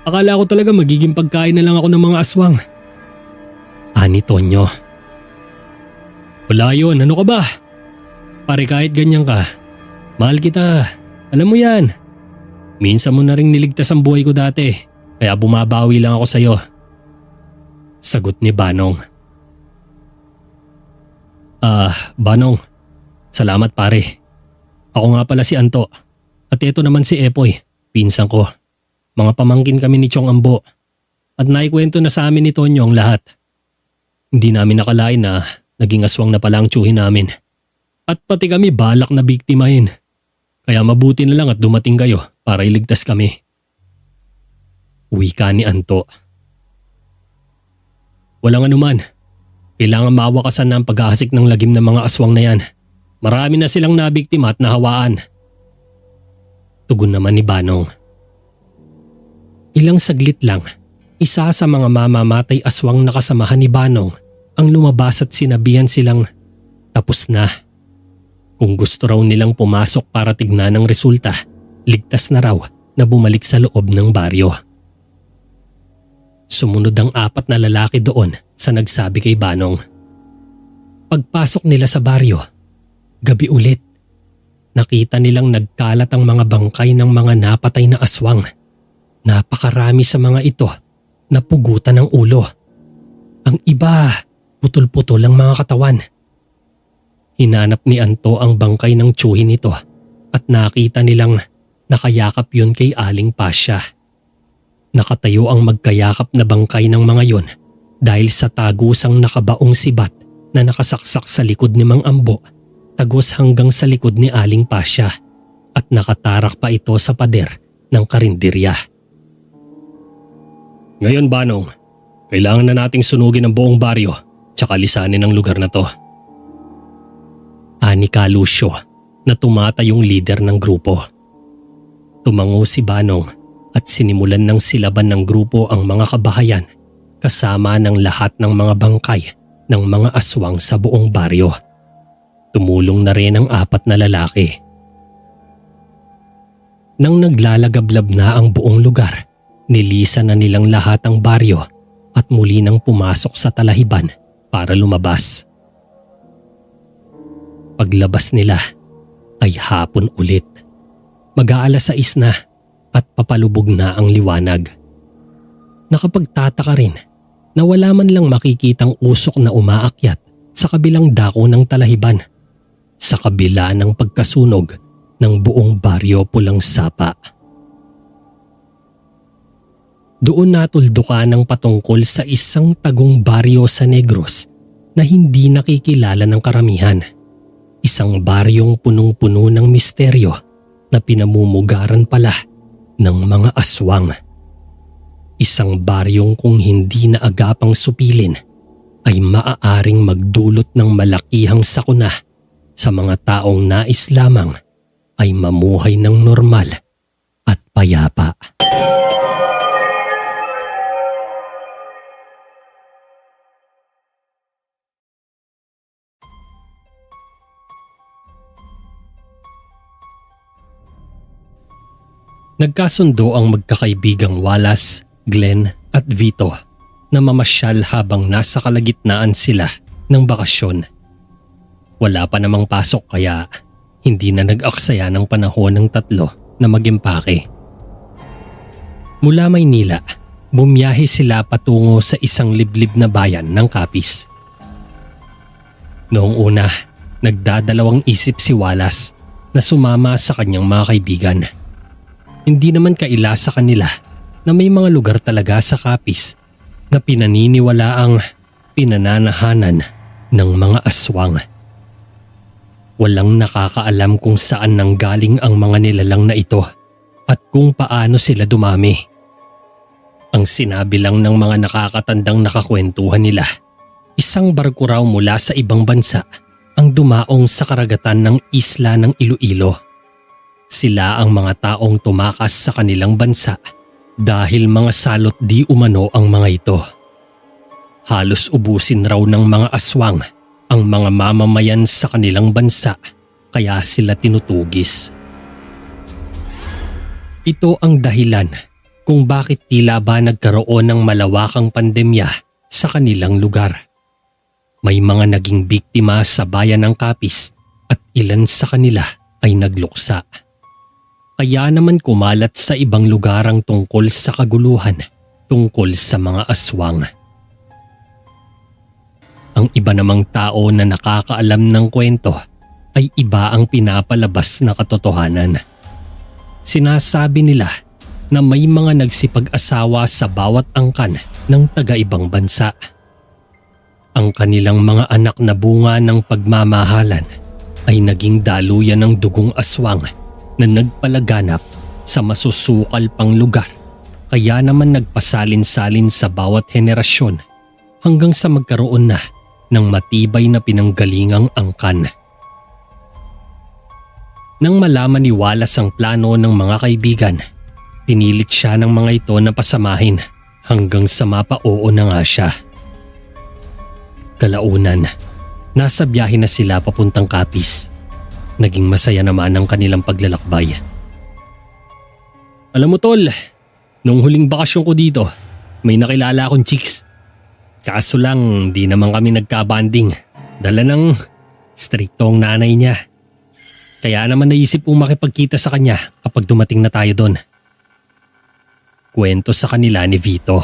Akala ko talaga magiging pagkain na lang ako ng mga aswang. Ani Tonyo. Wala yun, ano ka ba? Pare kahit ganyan ka, mahal kita. Alam mo yan. Minsan mo na rin niligtas ang buhay ko dati, kaya bumabawi lang ako sa'yo. Sagot ni Banong. Banong, salamat pare. Ako nga pala si Anto at ito naman si Epoy, pinsan ko. Mga pamangkin kami ni Chong Ambo at naikwento na sa amin ni Tonyo ang lahat. Hindi namin nakalain na naging aswang na pala ang tiyuhin namin. At pati kami balak na biktimahin. Kaya mabuti na lang at dumating kayo para iligtas kami. Wika ni Anto. Walang anuman. Kailangan mawakasan na ang paghahasik ng lagim ng mga aswang na yan. Marami na silang nabiktima at nahawaan. Tugon naman ni Banong. Ilang saglit lang, isa sa mga mamamatay aswang na kasamahan ni Banong ang lumabas at sinabihan silang tapos na. Kung gusto raw nilang pumasok para tignan ang resulta, ligtas na raw na bumalik sa loob ng baryo. Sumunod ang 4 na lalaki doon sa nagsabi kay Banong. Pagpasok nila sa baryo, gabi ulit. Nakita nilang nagkalat ang mga bangkay ng mga napatay na aswang. Napakarami sa mga ito na pugutan ng ulo. Ang iba, putol-putol ang mga katawan. Hinanap ni Anto ang bangkay ng tiyuhin nito at nakita nilang nakayakap yun kay Aling Pasya. Nakatayo ang magkayakap na bangkay ng mga yon dahil sa tagusang nakabaong sibat na nakasaksak sa likod ni Mang Ambo, tagos hanggang sa likod ni Aling Pasya at nakatarak pa ito sa pader ng karinderya. Ngayon Banong, kailangan na nating sunugin ang buong baryo tsaka lisanin ang lugar na to. Ani ka Lucio na tumatayong leader ng grupo. Tumango si Banong at sinimulan ng silaban ng grupo ang mga kabahayan kasama ng lahat ng mga bangkay ng mga aswang sa buong baryo. Tumulong na rin ang 4 na lalaki. Nang naglalagablab na ang buong lugar, nilisan na nilang lahat ang baryo at muli nang pumasok sa talahiban para lumabas. Paglabas nila ay hapon ulit. Mag-aalas-6 na at papalubog na ang liwanag. Nakapagtataka rin na wala man lang makikitang usok na umaakyat sa kabilang dako ng talahiban sa kabila ng pagkasunog ng buong baryo Pulang Sapa. Doon natuldukan ng patungkol sa isang tagong baryo sa Negros na hindi nakikilala ng karamihan. Isang baryong punong-puno ng misteryo na pinamumugaran pala ng mga aswang. Isang baryong kung hindi na agapang supilin ay maaaring magdulot ng malakihang sakuna sa mga taong nais lamang ay mamuhay ng normal at payapa. Nagkasundo ang magkakaibigang Wallace, Glenn at Vito na mamasyal habang nasa kalagitnaan sila ng bakasyon. Wala pa namang pasok kaya hindi na nag-aksaya ng panahon ng tatlo na mag-impake. Mula Maynila, bumiyahe sila patungo sa isang liblib na bayan ng Capiz. Noong una, nagdadalawang isip si Wallace na sumama sa kanyang mga kaibigan. Hindi naman kaila sa kanila na may mga lugar talaga sa Capiz na pinaniniwalaang pinananahanan ng mga aswang. Walang nakakaalam kung saan nanggaling ang mga nilalang na ito at kung paano sila dumami. Ang sinabi lang ng mga nakakatandang nakakwentuhan nila, isang barko raw mula sa ibang bansa ang dumaong sa karagatan ng isla ng Iloilo. Sila ang mga taong tumakas sa kanilang bansa dahil mga salot di umano ang mga ito. Halos ubusin raw ng mga aswang ang mga mamamayan sa kanilang bansa kaya sila tinutugis. Ito ang dahilan kung bakit tila ba nagkaroon ng malawakang pandemya sa kanilang lugar. May mga naging biktima sa bayan ng Capiz at ilan sa kanila ay nagluksa. Kaya naman kumalat sa ibang lugar ang tungkol sa kaguluhan tungkol sa mga aswang. Ang iba namang tao na nakakaalam ng kwento ay iba ang pinapalabas na katotohanan. Sinasabi nila na may mga nagsipag-asawa sa bawat angkan ng taga-ibang bansa. Ang kanilang mga anak na bunga ng pagmamahalan ay naging daluyan ng dugong aswang na nagpalaganap sa masusukal pang lugar, kaya naman nagpasalin-salin sa bawat henerasyon hanggang sa magkaroon na ng matibay na pinanggalingang angkan. Nang malaman ni Wallace ang plano ng mga kaibigan, pinilit siya ng mga ito na pasamahin hanggang sa mapa-oo na nga siya. Kalaunan, nasa biyahe na sila papuntang Capiz. Naging masaya naman ang kanilang paglalakbay. Alam mo tol, nung huling bakasyon ko dito, may nakilala akong chicks. Kaso lang di naman kami nagka-banding. Dala ng strikto ang nanay niya. Kaya naman naisip kong makipagkita sa kanya kapag dumating na tayo doon. Kwento sa kanila ni Vito.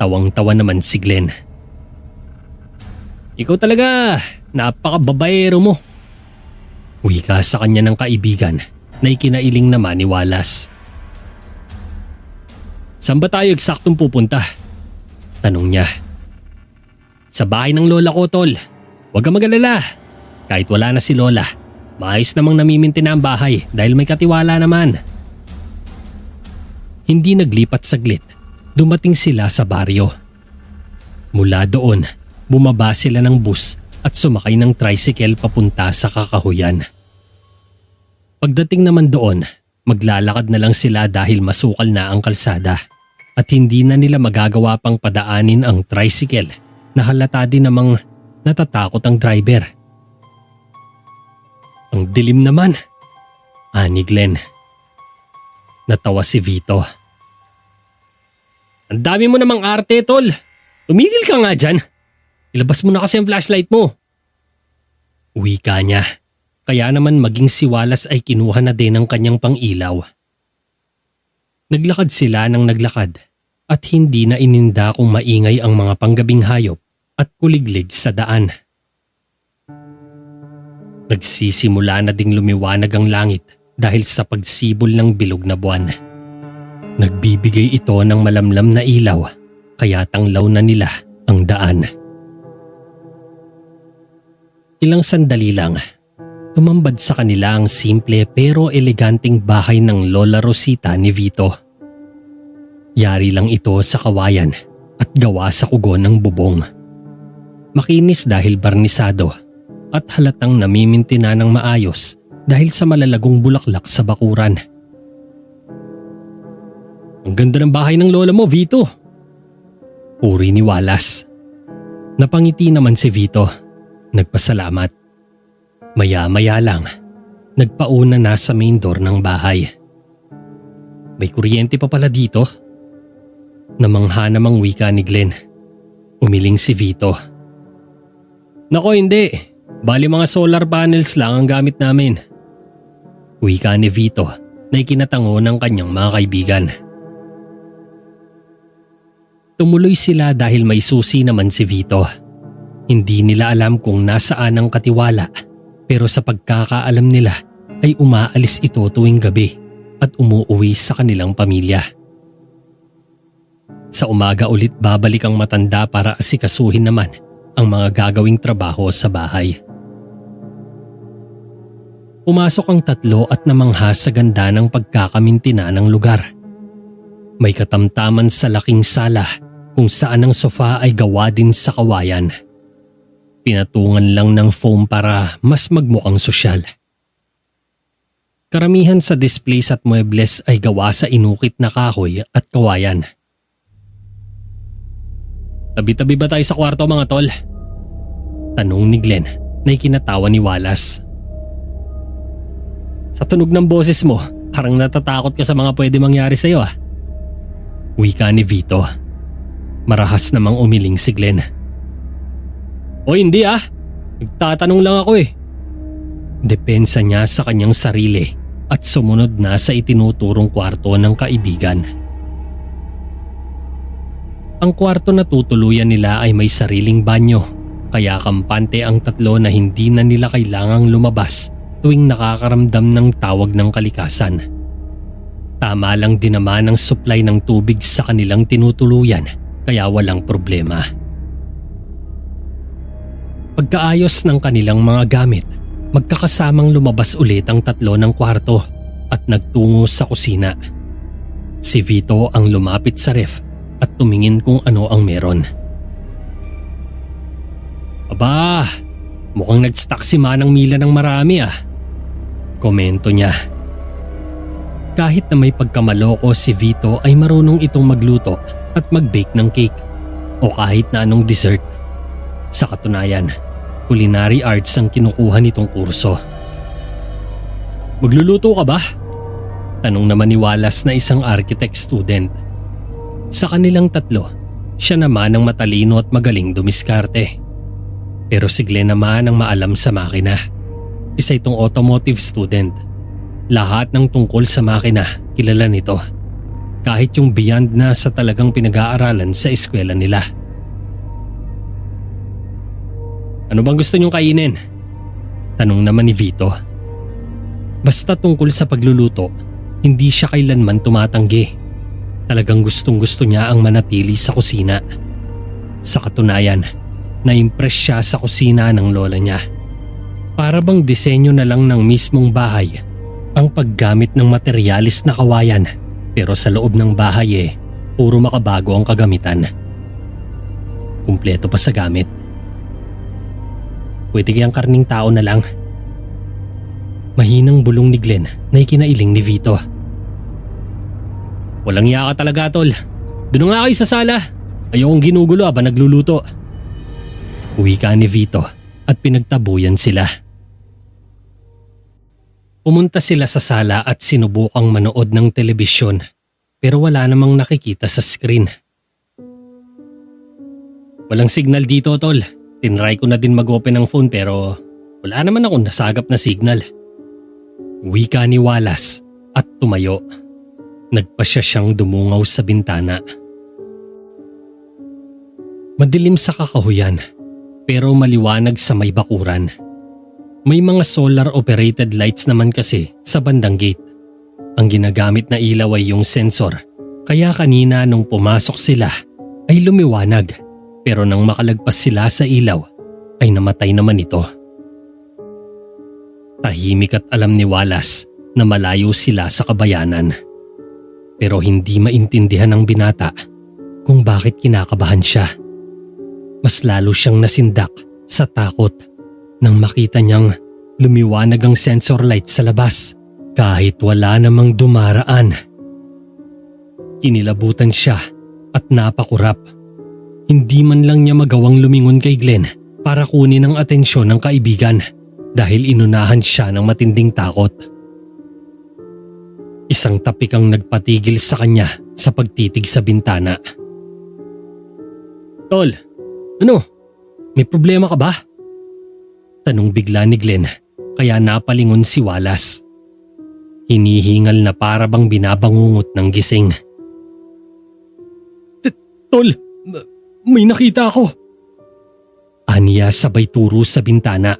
Tawang-tawa naman si Glenn. Ikaw talaga, napakababaero mo. Wika sa kanya ng kaibigan na ikinailing naman ni Wallace. Saan ba tayo eksaktong pupunta? Tanong niya. Sa bahay ng lola ko tol. Huwag kang mag-alala. Kahit wala na si lola, maayos namang namiminti na ang bahay dahil may katiwala naman. Hindi naglipat saglit, dumating sila sa baryo. Mula doon, bumaba sila ng bus at sumakay ng tricycle papunta sa Kakahuyan. Pagdating naman doon, maglalakad na lang sila dahil masukal na ang kalsada at hindi na nila magagawa pang padaanin ang tricycle na halata din namang natatakot ang driver. Ang dilim naman, ani Glenn. Natawa si Vito. Ang dami mo namang arte tol, tumigil ka nga dyan. Ilabas mo na kasi ang flashlight mo. Wika niya. Kaya naman maging si Wallace ay kinuha na din ang kanyang pang-ilaw. Naglakad sila ng naglakad at hindi na ininda kung maingay ang mga panggabing hayop at kuliglig sa daan. Nagsisimula na ding lumiwanag ang langit dahil sa pagsibol ng bilog na buwan. Nagbibigay ito ng malamlam na ilaw kaya tanglaw na nila ang daan. Ilang sandali lang, tumambad sa kanila ang simple pero eleganteng bahay ng Lola Rosita ni Vito. Yari lang ito sa kawayan at gawa sa kugon ng bubong. Makinis dahil barnisado at halatang namiminti na ng maayos dahil sa malalagong bulaklak sa bakuran. "Ang ganda ng bahay ng lola mo, Vito." Puri ni Wallace. Napangiti naman si Vito. Nagpasalamat. Maya-maya lang, nagpauna na sa main door ng bahay. "May kuryente pa pala dito?" Namangha namang wika ni Glenn. Umiling si Vito. "Nako hindi, bali mga solar panels lang ang gamit namin." Wika ni Vito na ikinatango ng kanyang mga kaibigan. Tumuloy sila dahil may susi naman si Vito. Hindi nila alam kung nasaan ang katiwala, pero sa pagkakaalam nila ay umaalis ito tuwing gabi at umuuwi sa kanilang pamilya. Sa umaga ulit babalik ang matanda para asikasuhin naman ang mga gagawing trabaho sa bahay. Pumasok ang tatlo at namangha sa ganda ng pagkakamintina ng lugar. May katamtaman sa laking sala kung saan ang sofa ay gawa din sa kawayan. Pinatungan lang ng foam para mas magmukhang sosyal. Karamihan sa displays at muebles ay gawa sa inukit na kahoy at kawayan. "Tabi-tabi ba tayo sa kwarto mga tol?" Tanong ni Glenn na ikinatawa ni Wallace. "Sa tunog ng boses mo, parang natatakot ka sa mga pwede mangyari sa'yo ah." Wika ni Vito. Marahas namang umiling si Glenn. "O hindi ah, nagtatanong lang ako eh." Depensa niya sa kanyang sarili at sumunod na sa itinuturong kwarto ng kaibigan. Ang kwarto na tutuluyan nila ay may sariling banyo, kaya kampante ang tatlo na hindi na nila kailangang lumabas tuwing nakakaramdam ng tawag ng kalikasan. Tama lang din naman ang supply ng tubig sa kanilang tinutuluyan, kaya walang problema. Pagkaayos ng kanilang mga gamit, magkakasamang lumabas ulit ang tatlo ng kwarto at nagtungo sa kusina. Si Vito ang lumapit sa ref at tumingin kung ano ang meron. "Aba, mukhang nag-stock si Manang Mila ng marami ah." Komento niya. Kahit na may pagkamaloko, si Vito ay marunong itong magluto at mag-bake ng cake o kahit na anong dessert. Sa katunayan, culinary arts ang kinukuha nitong kurso. "Magluluto ka ba?" Tanong naman ni Wallace na isang architect student. Sa kanilang tatlo, siya naman ang matalino at magaling dumiskarte. Pero si Glenn naman ang maalam sa makina. Isa itong automotive student. Lahat ng tungkol sa makina kilala nito. Kahit yung beyond na sa talagang pinag-aaralan sa eskwela nila. "Ano bang gusto niyong kainin?" Tanong naman ni Vito. Basta tungkol sa pagluluto, hindi siya kailanman tumatanggi. Talagang gustong-gusto niya ang manatili sa kusina. Sa katunayan, na-impress siya sa kusina ng lola niya. Para bang disenyo na lang ng mismong bahay ang paggamit ng materialis na kawayan, pero sa loob ng bahay puro makabago ang kagamitan. Kumpleto pa sa gamit. "Pwede kayang karning tao na lang?" Mahinang bulong ni Glenn na ikinailing ni Vito. "Walang iya ka talaga tol. Doon nga kayo sa sala. Ayokong ginugulo habang nagluluto." Wika ni Vito at pinagtabuyan sila. Pumunta sila sa sala at sinubukang manood ng telebisyon, pero wala namang nakikita sa screen. "Walang signal dito tol. Tinry ko na din mag-open ng phone pero wala naman akong nasagap na signal." Wika ni Wallace at tumayo. Nagpasya siyang dumungaw sa bintana. Madilim sa kakahuyan, pero maliwanag sa may bakuran. May mga solar-operated lights naman kasi sa bandang gate. Ang ginagamit na ilaw ay yung sensor, kaya kanina nung pumasok sila ay lumiwanag, pero nang makalagpas sila sa ilaw ay namatay naman ito. Tahimik at alam ni Wallace na malayo sila sa kabayanan. Pero hindi maintindihan ng binata kung bakit kinakabahan siya. Mas lalo siyang nasindak sa takot nang makita niyang Lumiwanag ang sensor light sa labas kahit wala namang dumaraan. Kinilabutan siya at napakurap. Hindi man lang niya magawang lumingon kay Glenn para kunin ang atensyon ng kaibigan dahil inunahan siya ng matinding takot. Isang tapik ang nagpatigil sa kanya sa pagtitig sa bintana. "Tol, ano? May problema ka ba?" Tanong bigla ni Glenn kaya napalingon si Wallace. Hinihingal na para bang binabangungot ng gising. "Tol, may nakita ako." Aniya sabay turo sa bintana.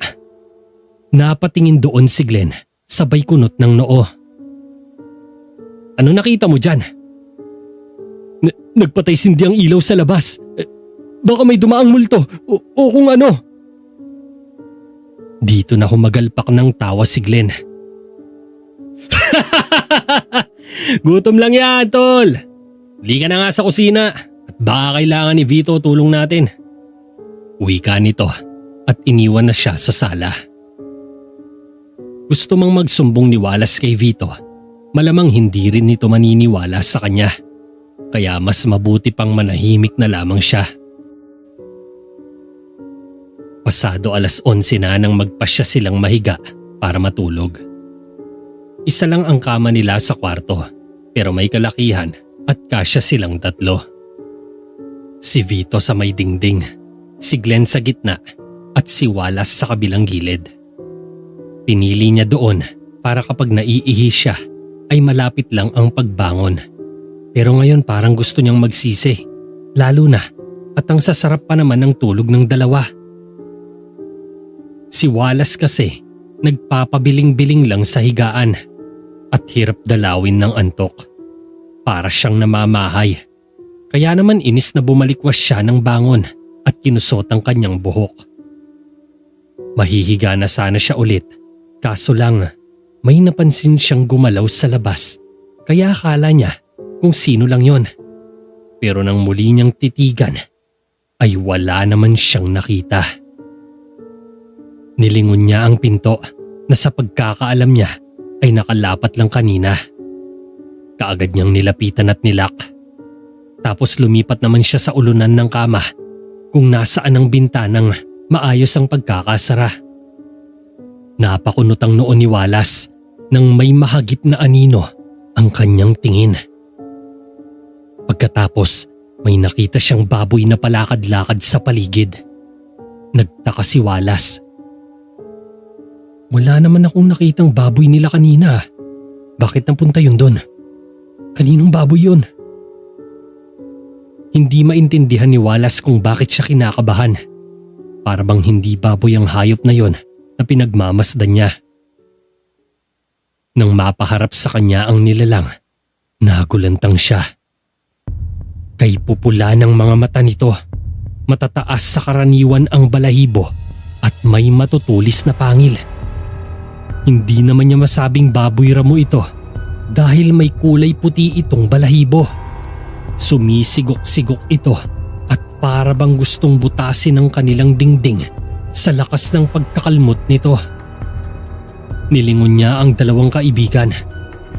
Napatingin doon si Glenn sabay kunot ng noo. "Ano nakita mo dyan?" Nagpatay sindi ang ilaw sa labas. Baka may dumaang multo o kung ano." Dito na humagalpak ng tawa si Glenn. "Gutom lang yan, tol. Hindi ka na nga sa kusina at baka kailangan ni Vito tulong natin." Wika nito at iniwan na siya sa sala. Gusto mang magsumbong ni Wallace kay Vito, malamang hindi rin nito maniniwala sa kanya. Kaya mas mabuti pang manahimik na lamang siya. Pasado 11:00 na nang magpasya silang mahiga para matulog. Isa lang ang kama nila sa kwarto pero may kalakihan at kasya silang 3. Si Vito sa may dingding, si Glenn sa gitna at si Wallace sa kabilang gilid. Pinili niya doon para kapag naiihi siya ay malapit lang ang pagbangon. Pero ngayon parang gusto niyang magsisi, lalo na at ang sasarap pa naman ng tulog ng dalawa. Si Wallace kasi nagpapabiling-biling lang sa higaan at hirap dalawin ng antok. Para siyang namamahay. Kaya naman inis na bumalikwas siya ng bangon at kinusot ang kanyang buhok. Mahihiga na sana siya ulit, kaso lang may napansin siyang gumalaw sa labas kaya akala niya kung sino lang yon. Pero nang muli niyang titigan ay wala naman siyang nakita. Nilingon niya ang pinto na sa pagkakaalam niya ay nakalapat lang kanina. Kaagad niyang nilapitan at nilak. Tapos lumipat naman siya sa ulunan ng kama kung nasaan ang bintanang maayos ang pagkakasara. Napakunot ang noo ni Wallace nang may mahagip na anino ang kanyang tingin. Pagkatapos may nakita siyang baboy na palakad-lakad sa paligid. Nagtaka si Wallace. "Wala naman akong nakitang baboy nila kanina. Bakit napunta yun doon? Kaninong baboy yun?" Hindi maintindihan ni Wallace kung bakit siya kinakabahan. Para bang hindi baboy ang hayop na yon na pinagmamasdan niya. Nang mapaharap sa kanya ang nilalang, nagulantang siya. Kay pupula ng mga mata nito, matataas sa karaniwan ang balahibo at may matutulis na pangil. Hindi naman niya masabing baboy ramo ito dahil may kulay puti itong balahibo. Sumisigok-sigok ito at para bang gustong butasin ang kanilang dingding sa lakas ng pagkakalmot nito. Nilingon niya ang dalawang kaibigan.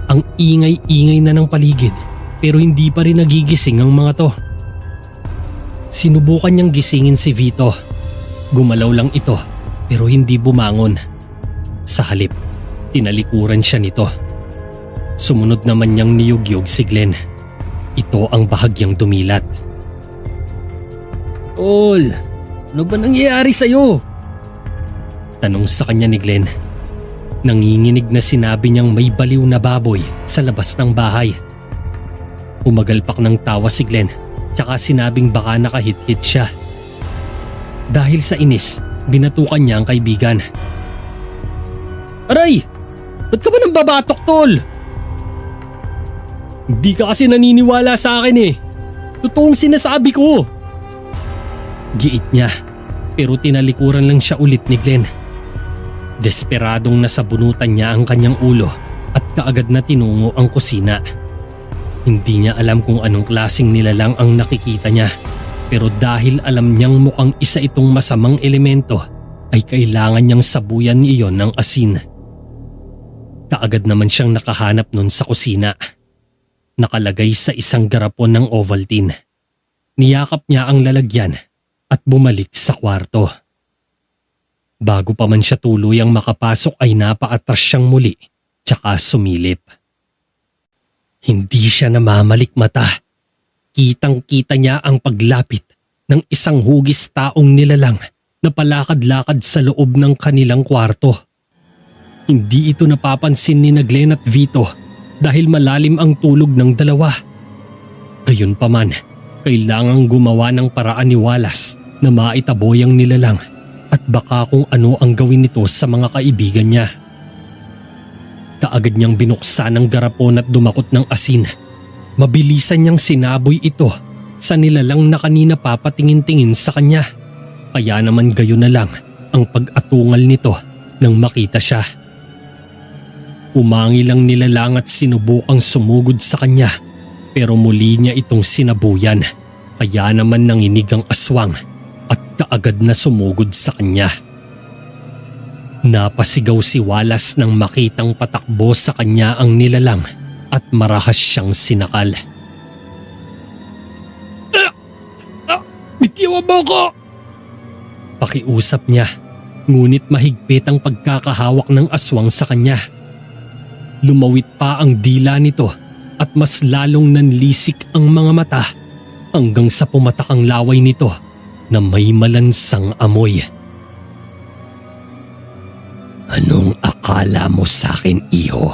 Ang ingay-ingay na ng paligid pero hindi pa rin nagigising ang mga to. Sinubukan niyang gisingin si Vito. Gumalaw lang ito pero hindi bumangon. Sa halip, tinalikuran siya nito. Sumunod naman niyang niyugyug si Glenn. Ito ang bahagyang dumilat. "Tol, ano ba nangyayari sa'yo?" Tanong sa kanya ni Glenn. Nanginginig na sinabi niyang may baliw na baboy sa labas ng bahay. Umagalpak ng tawa si Glenn tsaka sinabing baka nakahit-hit siya. Dahil sa inis, binatukan niya ang kaibigan. "Aray! Ba't ka ba nang babatok, tol? Hindi ka kasi naniniwala sa akin eh. Totoong sinasabi ko." Giit niya pero tinalikuran lang siya ulit ni Glenn. Desperadong nasabunutan niya ang kanyang ulo at kaagad na tinungo ang kusina. Hindi niya alam kung anong klaseng nilalang ang nakikita niya pero dahil alam niyang mukhang isa itong masamang elemento, ay kailangan niyang sabuyan iyon ng asin. Kaagad naman siyang nakahanap nun sa kusina. Nakalagay sa isang garapon ng Ovaltine. Niyakap niya ang lalagyan at bumalik sa kwarto. Bago pa man siya tuluyang makapasok ay napaatras siyang muli tsaka sumilip. Hindi siya namamalikmata. Kitang-kita niya ang paglapit ng isang hugis taong nilalang na palakad-lakad sa loob ng kanilang kwarto. Hindi ito napapansin ni Glenn at Vito dahil malalim ang tulog ng dalawa. Gayunpaman, kailangang gumawa ng paraan ni Wallace na maitaboy ang nilalang at baka kung ano ang gawin nito sa mga kaibigan niya. Kaagad niyang binuksan ang garapon at dumakot ng asin. Mabilisan niyang sinaboy ito sa nilalang na kanina papatingin-tingin sa kanya. Kaya naman gayon na lang ang pag-atungal nito nang makita siya. Umangil ang nilalang at sinubukang sumugod sa kanya pero muli niya itong sinabuyan. Kaya naman nanginig ang aswang at kaagad na sumugod sa kanya. Napasigaw si Wallace nang makitang patakbo sa kanya ang nilalang at marahas siyang sinakal. Bitiwan mo ko! Pakiusap niya, ngunit mahigpit ang pagkakahawak ng aswang sa kanya. Lumawit pa ang dila nito at mas lalong nanlisik ang mga mata hanggang sa pumatak ang laway nito na may malansang amoy. Anong akala mo sa akin, iho?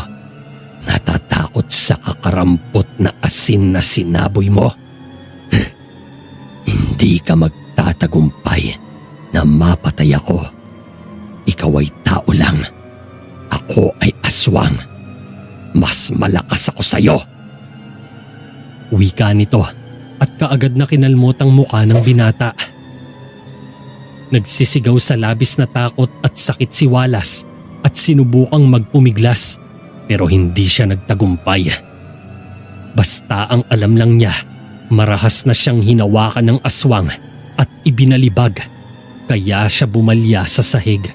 Natatakot sa kakarampot na asin na sinaboy mo? Hindi ka magtatagumpay na mapatay ako. Ikaw ay tao lang. Ako ay aswang. Mas malakas ako sa'yo. Wika nito at kaagad na kinalmot ang muka ng binata. Nagsisigaw sa labis na takot at sakit si Wallace at sinubukang magpumiglas pero hindi siya nagtagumpay. Basta ang alam lang niya, marahas na siyang hinawakan ng aswang at ibinalibag kaya siya bumalya sa sahig.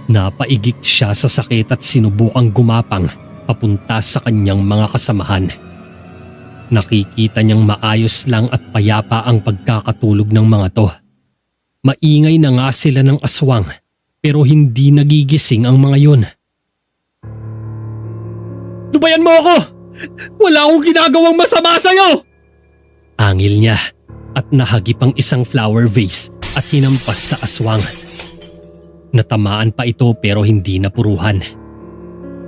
Napaigik siya sa sakit at sinubukang gumapang papunta sa kanyang mga kasamahan. Nakikita niyang maayos lang at payapa ang pagkakatulog ng mga to. Maingay na nga sila ng aswang pero hindi nagigising ang mga yun. Lubayan mo ako! Wala akong ginagawang masama sa'yo! Angil niya at nahagip ang isang flower vase at hinampas sa aswang. Natamaan pa ito pero hindi napuruhan.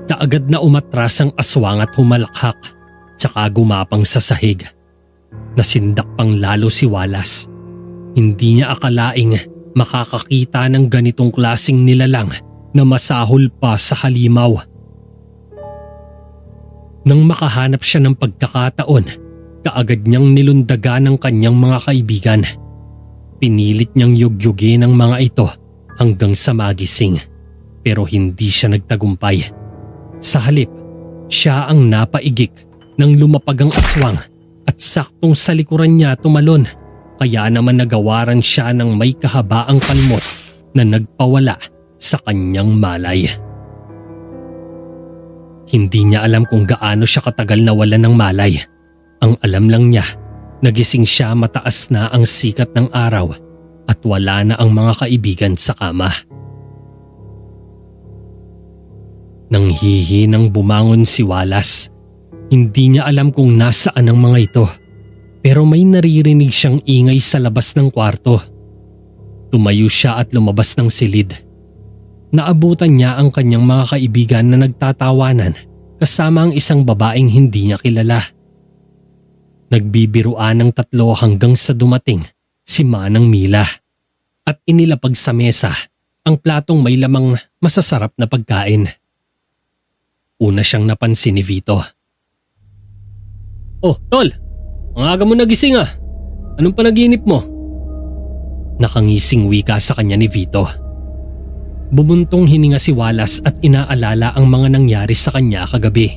Kaagad na umatras ang aswang at humalakhak tsaka gumapang sa sahig. Nasindak pang lalo si Wallace. Hindi niya akalaing makakakita ng ganitong klaseng nilalang na masahol pa sa halimaw. Nang makahanap siya ng pagkakataon, kaagad niyang nilundagan ng kanyang mga kaibigan. Pinilit niyang yugyugin ang mga ito hanggang sa magising pero hindi siya nagtagumpay. Sa halip, siya ang napaigik nang lumapag ang aswang at saktong sa likuran niya tumalon. Kaya naman nagawaran siya ng may kahabaang kalmot na nagpawala sa kanyang malay. Hindi niya alam kung gaano siya katagal nawala ng malay. Ang alam lang niya, nagising siya mataas na ang sikat ng araw at wala na ang mga kaibigan sa kama. Nang hihinang bumangon si Wallace, hindi niya alam kung nasaan ang mga ito. Pero may naririnig siyang ingay sa labas ng kwarto. Tumayo siya at lumabas ng silid. Naabutan niya ang kanyang mga kaibigan na nagtatawanan kasama ang isang babaeng hindi niya kilala. Nagbibiruan ng tatlo hanggang sa dumating si Manang Mila at inilapag sa mesa ang platong may lamang masasarap na pagkain. Una siyang napansin ni Vito. "Oh, tol! Ang aga mo nagising ah. Anong panaginip mo?" Nakangising wika sa kanya ni Vito. Bumuntong hininga si Wallace at inaalala ang mga nangyari sa kanya kagabi.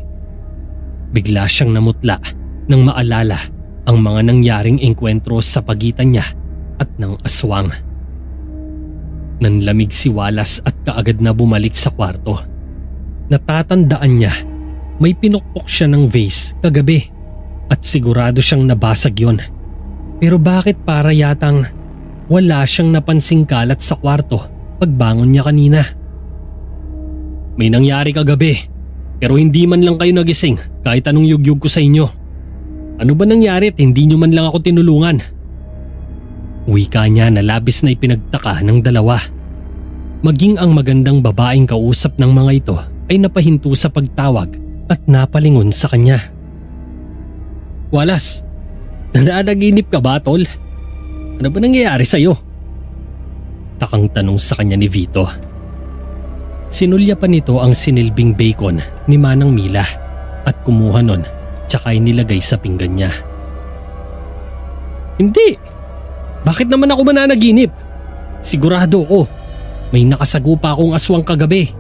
Bigla siyang namutla nang maalala ang mga nangyaring engkwentro sa pagitan niya at ng aswang. Nanlamig si Wallace at kaagad na bumalik sa kwarto. Natatandaan niya, may pinukpok siya ng vase kagabi at sigurado siyang nabasag yon. Pero bakit para yatang wala siyang napansing kalat sa kwarto pagbangon niya kanina? May nangyari kagabi pero hindi man lang kayo nagising kahit anong yugyug ko sa inyo. Ano ba nangyari at hindi niyo man lang ako tinulungan? Wika niya na labis na ipinagtaka ng dalawa. Maging ang magandang babaeng kausap ng mga ito ay napahinto sa pagtawag at napalingon sa kanya. Wallace, nananaginip ka ba, tol? Ano ba nangyayari sa'yo? Takang tanong sa kanya ni Vito. Sinulya pa nito ang sinilbing bacon ni Manang Mila at kumuha nun tsaka inilagay sa pinggan niya. Hindi! Bakit naman ako mananaginip? Sigurado ko, may nakasagupa akong aswang kagabi.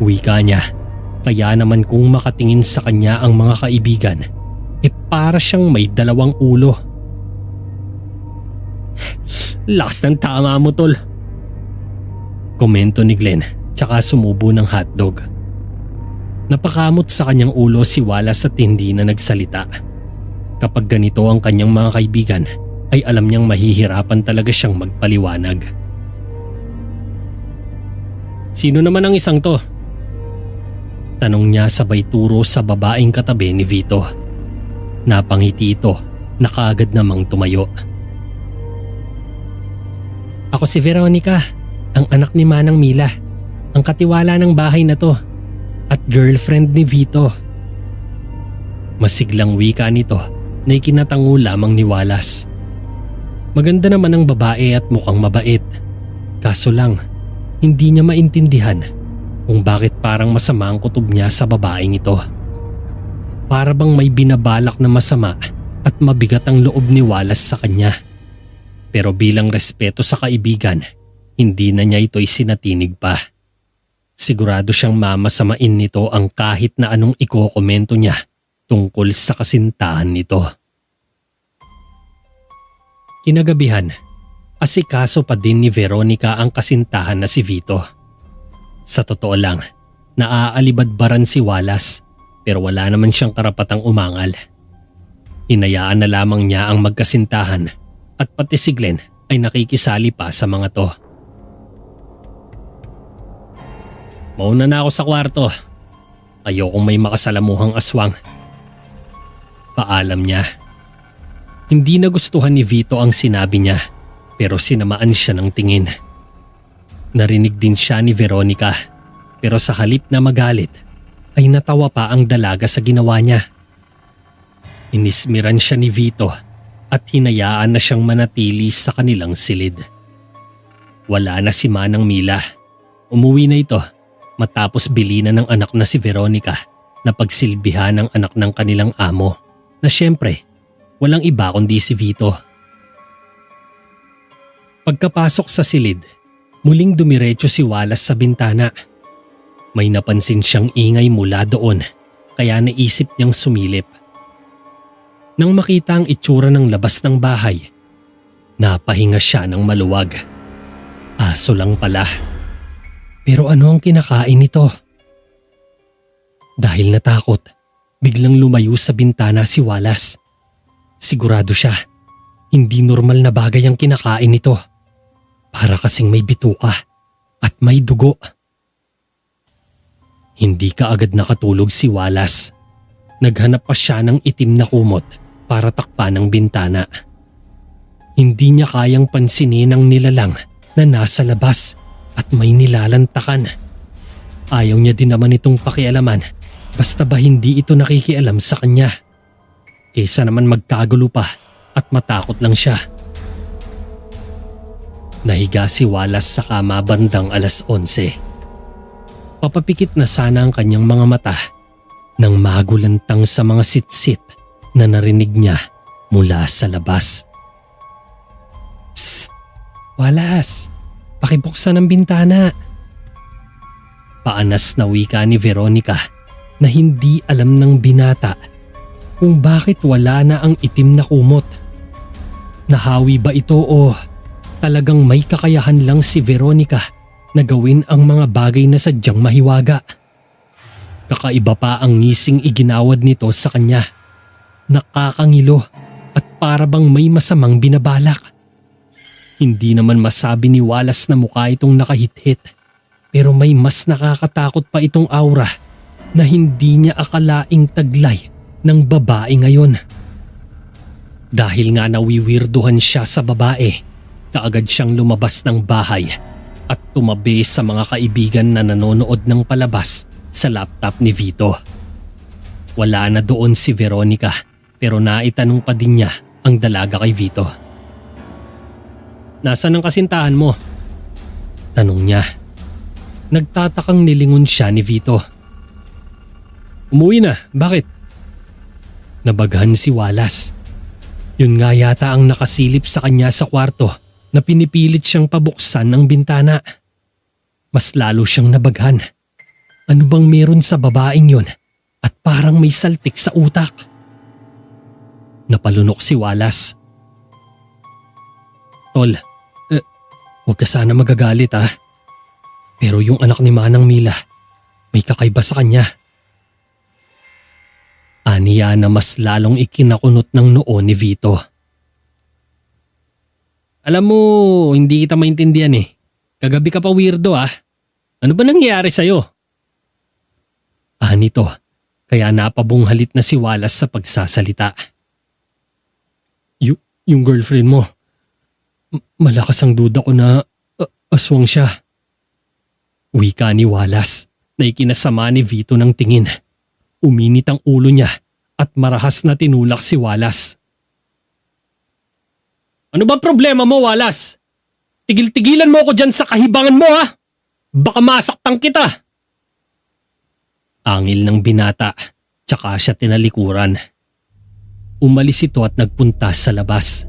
Wika niya, kaya naman kung makatingin sa kanya ang mga kaibigan, para siyang may dalawang ulo. Lakas ng tama mo, tol. Komento ni Glenn tsaka sumubo ng hotdog. Napakamot sa kanyang ulo si Wallace at hindi na nagsalita. Kapag ganito ang kanyang mga kaibigan, ay alam niyang mahihirapan talaga siyang magpaliwanag. Sino naman ang isang to? Tanong niya sabay turo sa babaeng katabi ni Vito. Napangiti ito na kaagad namang tumayo. Ako si Veronica, ang anak ni Manang Mila, ang katiwala ng bahay na to at girlfriend ni Vito. Masiglang wika nito na ikinatango lamang ni Wallace. Maganda naman ang babae at mukhang mabait. Kaso lang, hindi niya maintindihan kung bakit parang masama ang kutob niya sa babaeng ito. Para bang may binabalak na masama at mabigat ang loob ni Wallace sa kanya. Pero bilang respeto sa kaibigan, hindi na niya ito'y sinatinig pa. Sigurado siyang mamasamain nito ang kahit na anong ikokomento niya tungkol sa kasintahan nito. Kinagabihan, asikaso pa din ni Veronica ang kasintahan na si Vito. Sa totoo lang, naaalibadbaran si Wallace pero wala naman siyang karapatang umangal. Hinayaan na lamang niya ang magkasintahan at pati si Glenn ay nakikisali pa sa mga to. Mauna na ako sa kwarto. Ayokong may makasalamuhang aswang. Paalam niya. Hindi nagustuhan ni Vito ang sinabi niya pero sinamaan siya ng tingin. Narinig din siya ni Veronica pero sa halip na magalit ay natawa pa ang dalaga sa ginawa niya. Inismiran siya ni Vito at hinayaan na siyang manatili sa kanilang silid. Wala na si Manang Mila. Umuwi na ito matapos bilinan ng anak na si Veronica na pagsilbihan ng anak ng kanilang amo na siyempre walang iba kundi si Vito. Pagkapasok sa silid, muling dumiretso si Wallace sa bintana. May napansin siyang ingay mula doon kaya naisip niyang sumilip. Nang makita ang itsura ng labas ng bahay, napahinga siya ng maluwag. Aso lang pala. Pero ano ang kinakain nito? Dahil natakot, biglang lumayo sa bintana si Wallace. Sigurado siya, hindi normal na bagay ang kinakain nito. Para kasing may bituka at may dugo. Hindi kaagad nakatulog si Wallace. Naghanap pa siya ng itim na kumot para takpan ang bintana. Hindi niya kayang pansinin ang nilalang na nasa labas at may nilalantakan. Ayaw niya din naman itong pakialaman basta ba hindi ito nakikialam sa kanya. Kaysa naman magkagulo pa at matakot lang siya. Nahiga si Wallace sa kama bandang 11:00. Papapikit na sana ang kanyang mga mata nang magulantang sa mga sitsit na narinig niya mula sa labas. Psst! Wallace! Pakibuksan ang bintana! Paanas na wika ni Veronica na hindi alam ng binata kung bakit wala na ang itim na kumot. Nahawi ba ito o Talagang may kakayahan lang si Veronica na gawin ang mga bagay na sadyang mahiwaga. Kakaiba pa ang ngising iginawad nito sa kanya. Nakakangilo at para bang may masamang binabalak. Hindi naman masabi ni Wallace na mukha itong nakahit-hit, pero may mas nakakatakot pa itong aura na hindi niya akalaing taglay ng babae ngayon. Dahil nga nawiwirduhan siya sa babae, kaagad siyang lumabas ng bahay at tumabi sa mga kaibigan na nanonood ng palabas sa laptop ni Vito. Wala na doon si Veronica pero naitanong pa din niya ang dalaga kay Vito. "Nasaan ang kasintahan mo?" tanong niya. Nagtatakang nilingon siya ni Vito. "Umuwi na, bakit?" Nabaghan si Wallace. Yun nga yata ang nakasilip sa kanya sa kwarto na pinipilit siyang pabuksan ng bintana. Mas lalo siyang nabaghan. Ano bang meron sa babaeng yun at parang may saltik sa utak? Napalunok si Wallace. "Tol, huwag ka sana magagalit ha. Pero yung anak ni Manang Mila, may kakaiba sa kanya." Aniya na mas lalong ikinakunot ng noo ni Vito. "Alam mo, hindi kita maintindihan eh. Kagabi ka pa weirdo ah. Ano ba nangyayari sa'yo?" Nito, kaya napabunghalit na si Wallace sa pagsasalita. Yung girlfriend mo, malakas ang duda ko na aswang siya." Wika ni Wallace na ikinasama ni Vito ng tingin. Uminit ang ulo niya at marahas na tinulak si Wallace. "Ano ba problema mo, Wallace? Tigil-tigilan mo ako dyan sa kahibangan mo ha! Baka masaktan kita!" Angil ng binata, tsaka siya tinalikuran. Umalis ito at nagpunta sa labas.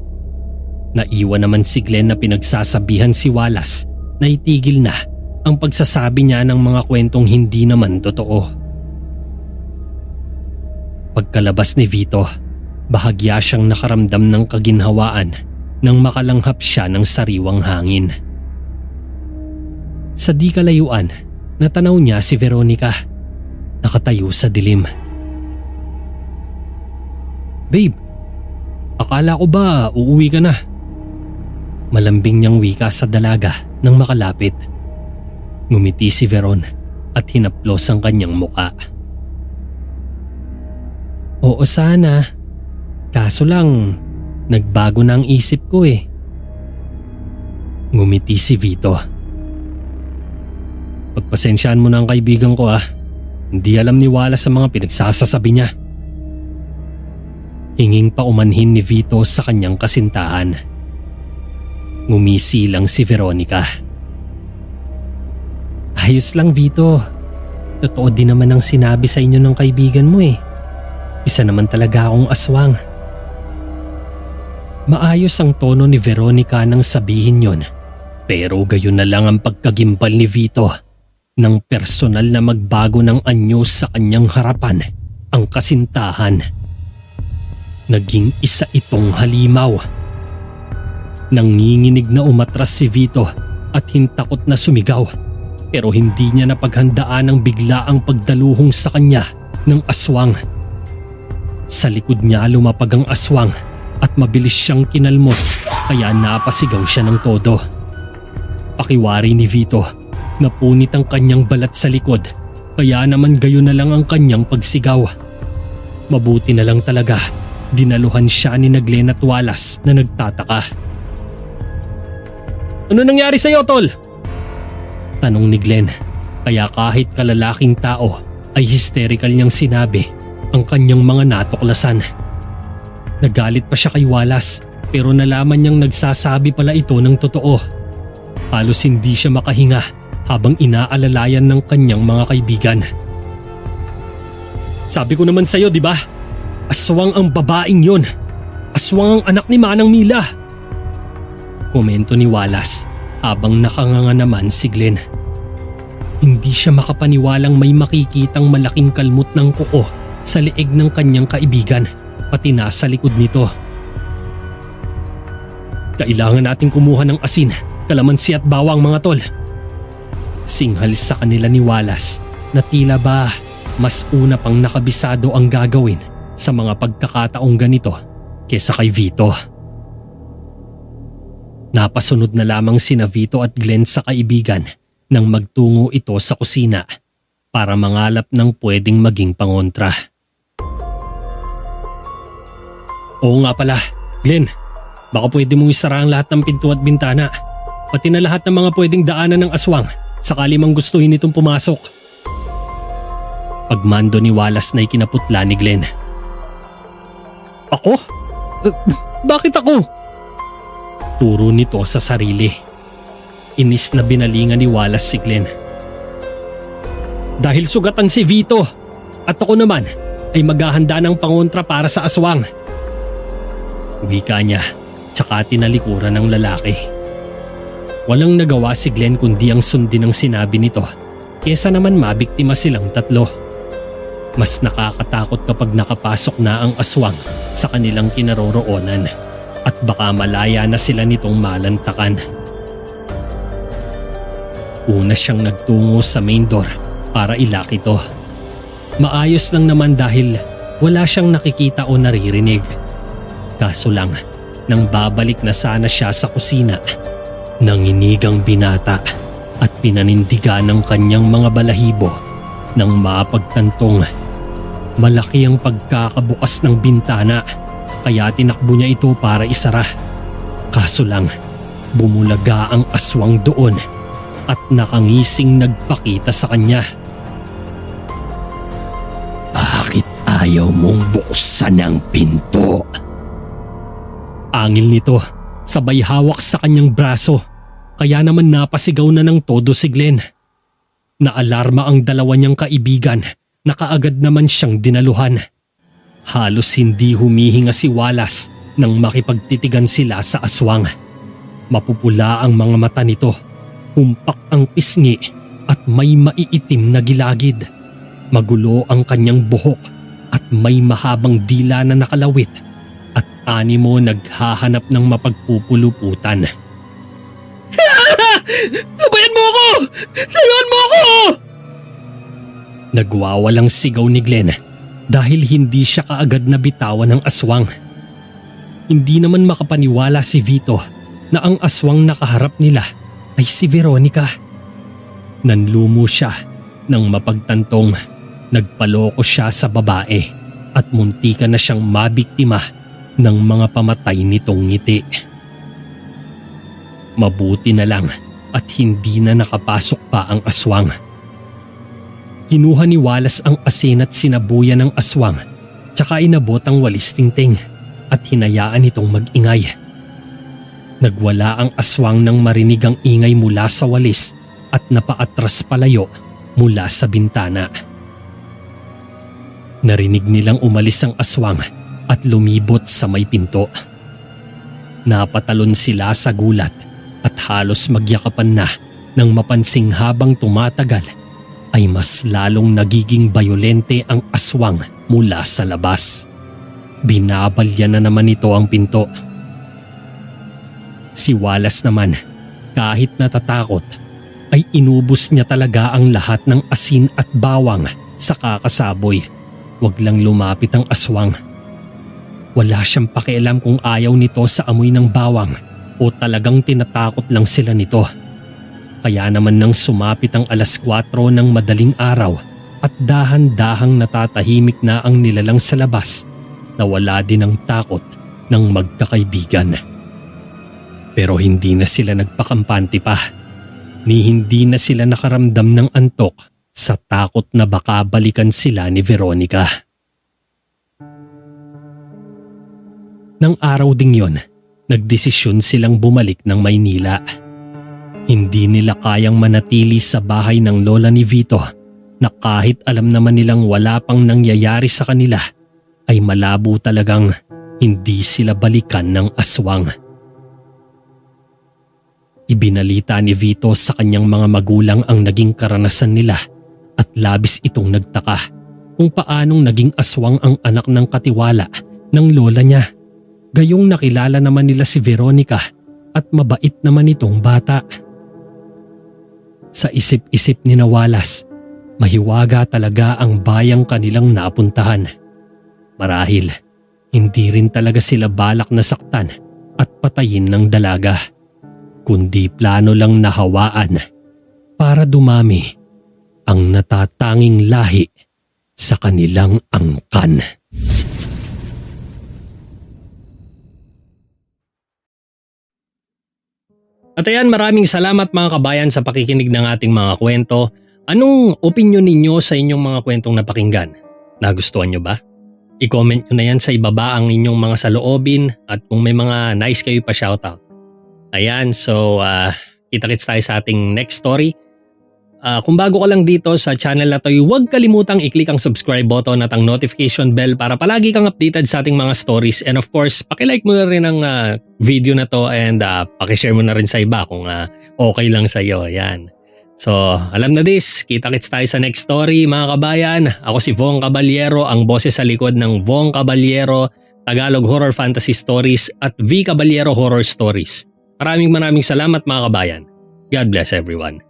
Naiwan naman si Glenn na pinagsasabihan si Wallace na itigil na ang pagsasabi niya ng mga kwentong hindi naman totoo. Pagkalabas ni Vito, bahagya siyang nakaramdam ng kaginhawaan nang makalanghap siya ng sariwang hangin. Sa di kalayuan, natanaw niya si Veronica, nakatayo sa dilim. "Babe, akala ko ba uuwi ka na?" Malambing niyang wika sa dalaga nang makalapit. Ngumiti si Veron at hinaplos ang kanyang muka. "Oo sana, kaso lang nagbago na ang isip ko eh." Ngumiti si Vito. "Pagpasensyaan mo na ang kaibigan ko ah. Hindi alam ni Wallace sa mga pinagsasasabi niya." Hinging pa umanhin ni Vito sa kanyang kasintahan. Ngumisi lang si Veronica. "Ayos lang Vito. Totoo din naman ang sinabi sa inyo ng kaibigan mo eh. Isa naman talaga akong aswang." Maayos ang tono ni Veronica nang sabihin yon. Pero gayon na lang ang pagkagimbal ni Vito nang personal na magbago ng anyo sa kanyang harapan ang kasintahan. Naging isa itong halimaw. Nanginginig na umatras si Vito at hintakot na sumigaw, pero hindi niya napaghandaan ang biglaang pagdaluhong sa kanya ng aswang. Sa likod niya lumapag ang aswang at mabilis siyang kinalmot, kaya napasigaw siya ng todo. Pakiwari ni Vito, napunit ang kanyang balat sa likod, kaya naman gayon na lang ang kanyang pagsigaw. Mabuti na lang talaga, dinaluhan siya ni Glenn at Wallace na nagtataka. "Ano nangyari sa'yo, tol?" tanong ni Glenn, kaya kahit kalalaking tao ay hysterical niyang sinabi ang kanyang mga natuklasan. Nagalit pa siya kay Wallace pero nalaman niyang nagsasabi pala ito ng totoo. Halos hindi siya makahinga habang inaalalayan ng kanyang mga kaibigan. "Sabi ko naman sa'yo, di ba? Aswang ang babaeng yon. Aswang ang anak ni Manang Mila." Komento ni Wallace habang nakanganga naman si Glenn. Hindi siya makapaniwalang may makikitang malaking kalmot ng kuko sa leeg ng kanyang kaibigan, pati na sa likod nito. Kailangan nating kumuha ng asin, kalamansi at bawang mga tol. Singhal sa kanila ni Wallace na tila ba mas una pang nakabisado ang gagawin sa mga pagkakataong ganito kesa kay Vito. Napasunod na lamang sina Vito at Glenn sa kaibigan nang magtungo ito sa kusina para mangalap ng pwedeng maging pangontra. Oo nga pala, Glenn, baka pwede mong isara ang lahat ng pinto at bintana, pati na lahat ng mga pwedeng daanan ng aswang sakali mang gustuhin itong pumasok. Pagmando ni Wallace na ikinaputla ni Glenn. Ako? Bakit ako? Turo nito sa sarili. Inis na binalingan ni Wallace si Glenn. Dahil sugatan si Vito at ako naman ay maghahanda ng pangontra para sa aswang. Wika niya tsaka tinalikuran ng lalaki. Walang nagawa si Glenn kundi ang sundin ang sinabi nito kesa naman mabiktima silang tatlo. Mas nakakatakot kapag nakapasok na ang aswang sa kanilang kinaroroonan at baka malaya na sila nitong malantakan. Una siyang nagtungo sa main door para ilak ito. Maayos lang naman dahil wala siyang nakikita o naririnig. Kaso lang, nang babalik na sana siya sa kusina, nanginig binata at pinanindigan ng kanyang mga balahibo nang mapagtantong malaki ang pagkakabukas ng bintana kaya tinakbo niya ito para isara. Kaso lang, bumulaga ang aswang doon at nakangising nagpakita sa kanya. Bakit ayaw mong buksan ang pinto? Angil nito, sabay hawak sa kanyang braso, kaya naman napasigaw na ng todo si Glenn. Naalarma ang dalawa niyang kaibigan na kaagad naman siyang dinaluhan. Halos hindi humihinga si Wallace nang makipagtitigan sila sa aswang. Mapupula ang mga mata nito, humpak ang pisngi at may maiitim na gilagid. Magulo ang kanyang buhok at may mahabang dila na nakalawit at animo naghahanap ng mapagpupuluputan. Lubayan mo ako! Layuan mo ako! Nagwawalang sigaw ni Glenn dahil hindi siya kaagad nabitawan ng aswang. Hindi naman makapaniwala si Vito na ang aswang nakaharap nila ay si Veronica. Nanlumo siya nang mapagtantong nagpaloko siya sa babae at muntika na siyang mabiktima ng mga pamatay nitong ngiti. Mabuti na lang at hindi na nakapasok pa ang aswang. Kinuha ni Wallace ang asin at sinabuyan ng aswang tsaka inabot ang walis tingting at hinayaan itong mag-ingay. Nagwala ang aswang nang marinig ang ingay mula sa walis at napaatras palayo mula sa bintana. Narinig nilang umalis ang aswang at lumibot sa may pinto. Napatalon sila sa gulat at halos magyakapan na nang mapansing habang tumatagal ay mas lalong nagiging bayolente ang aswang mula sa labas. Binabalya na naman ito ang pinto. Si Wallace naman, kahit natatakot, ay inubos niya talaga ang lahat ng asin at bawang sa kakasaboy. Wag lang lumapit ang aswang. Wala siyang pakialam kung ayaw nito sa amoy ng bawang o talagang tinatakot lang sila nito. Kaya naman nang sumapit ang 4:00 ng madaling araw at dahan-dahang natatahimik na ang nilalang sa labas, nawala din ang takot ng magkakaibigan. Pero hindi na sila nagpakampante pa, ni hindi na sila nakaramdam ng antok sa takot na baka balikan sila ni Veronica. Nang araw ding yon, nagdesisyon silang bumalik ng Maynila. Hindi nila kayang manatili sa bahay ng lola ni Vito na kahit alam naman nilang wala pang nangyayari sa kanila ay malabo talagang hindi sila balikan ng aswang. Ibinalita ni Vito sa kanyang mga magulang ang naging karanasan nila at labis itong nagtaka kung paanong naging aswang ang anak ng katiwala ng lola niya. Gayong nakilala naman nila si Veronica at mabait naman itong bata. Sa isip-isip ni Wallace, mahiwaga talaga ang bayang kanilang napuntahan. Marahil, hindi rin talaga sila balak na saktan at patayin ng dalaga, kundi plano lang nahawaan para dumami ang natatanging lahi sa kanilang angkan. At ayan, maraming salamat mga kabayan sa pakikinig ng ating mga kwento. Anong opinion ninyo sa inyong mga kwentong napakinggan? Nagustuhan nyo ba? I-comment nyo na yan sa ibaba ang inyong mga saloobin at kung may mga nice kayo pa shoutout. Ayan, so kita-kits tayo sa ating next story. Kung bago ka lang dito sa channel na to, huwag kalimutang i-click ang subscribe button at ang notification bell para palagi kang updated sa ating mga stories. And of course, pakilike mo na rin ang video na to and pakishare mo na rin sa iba kung okay lang sa iyo. Ayan. So, alam na this, kita-kits tayo sa next story mga kabayan. Ako si Vong Caballero, ang boses sa likod ng Vong Caballero, Tagalog Horror Fantasy Stories at V Caballero Horror Stories. Maraming salamat mga kabayan. God bless everyone.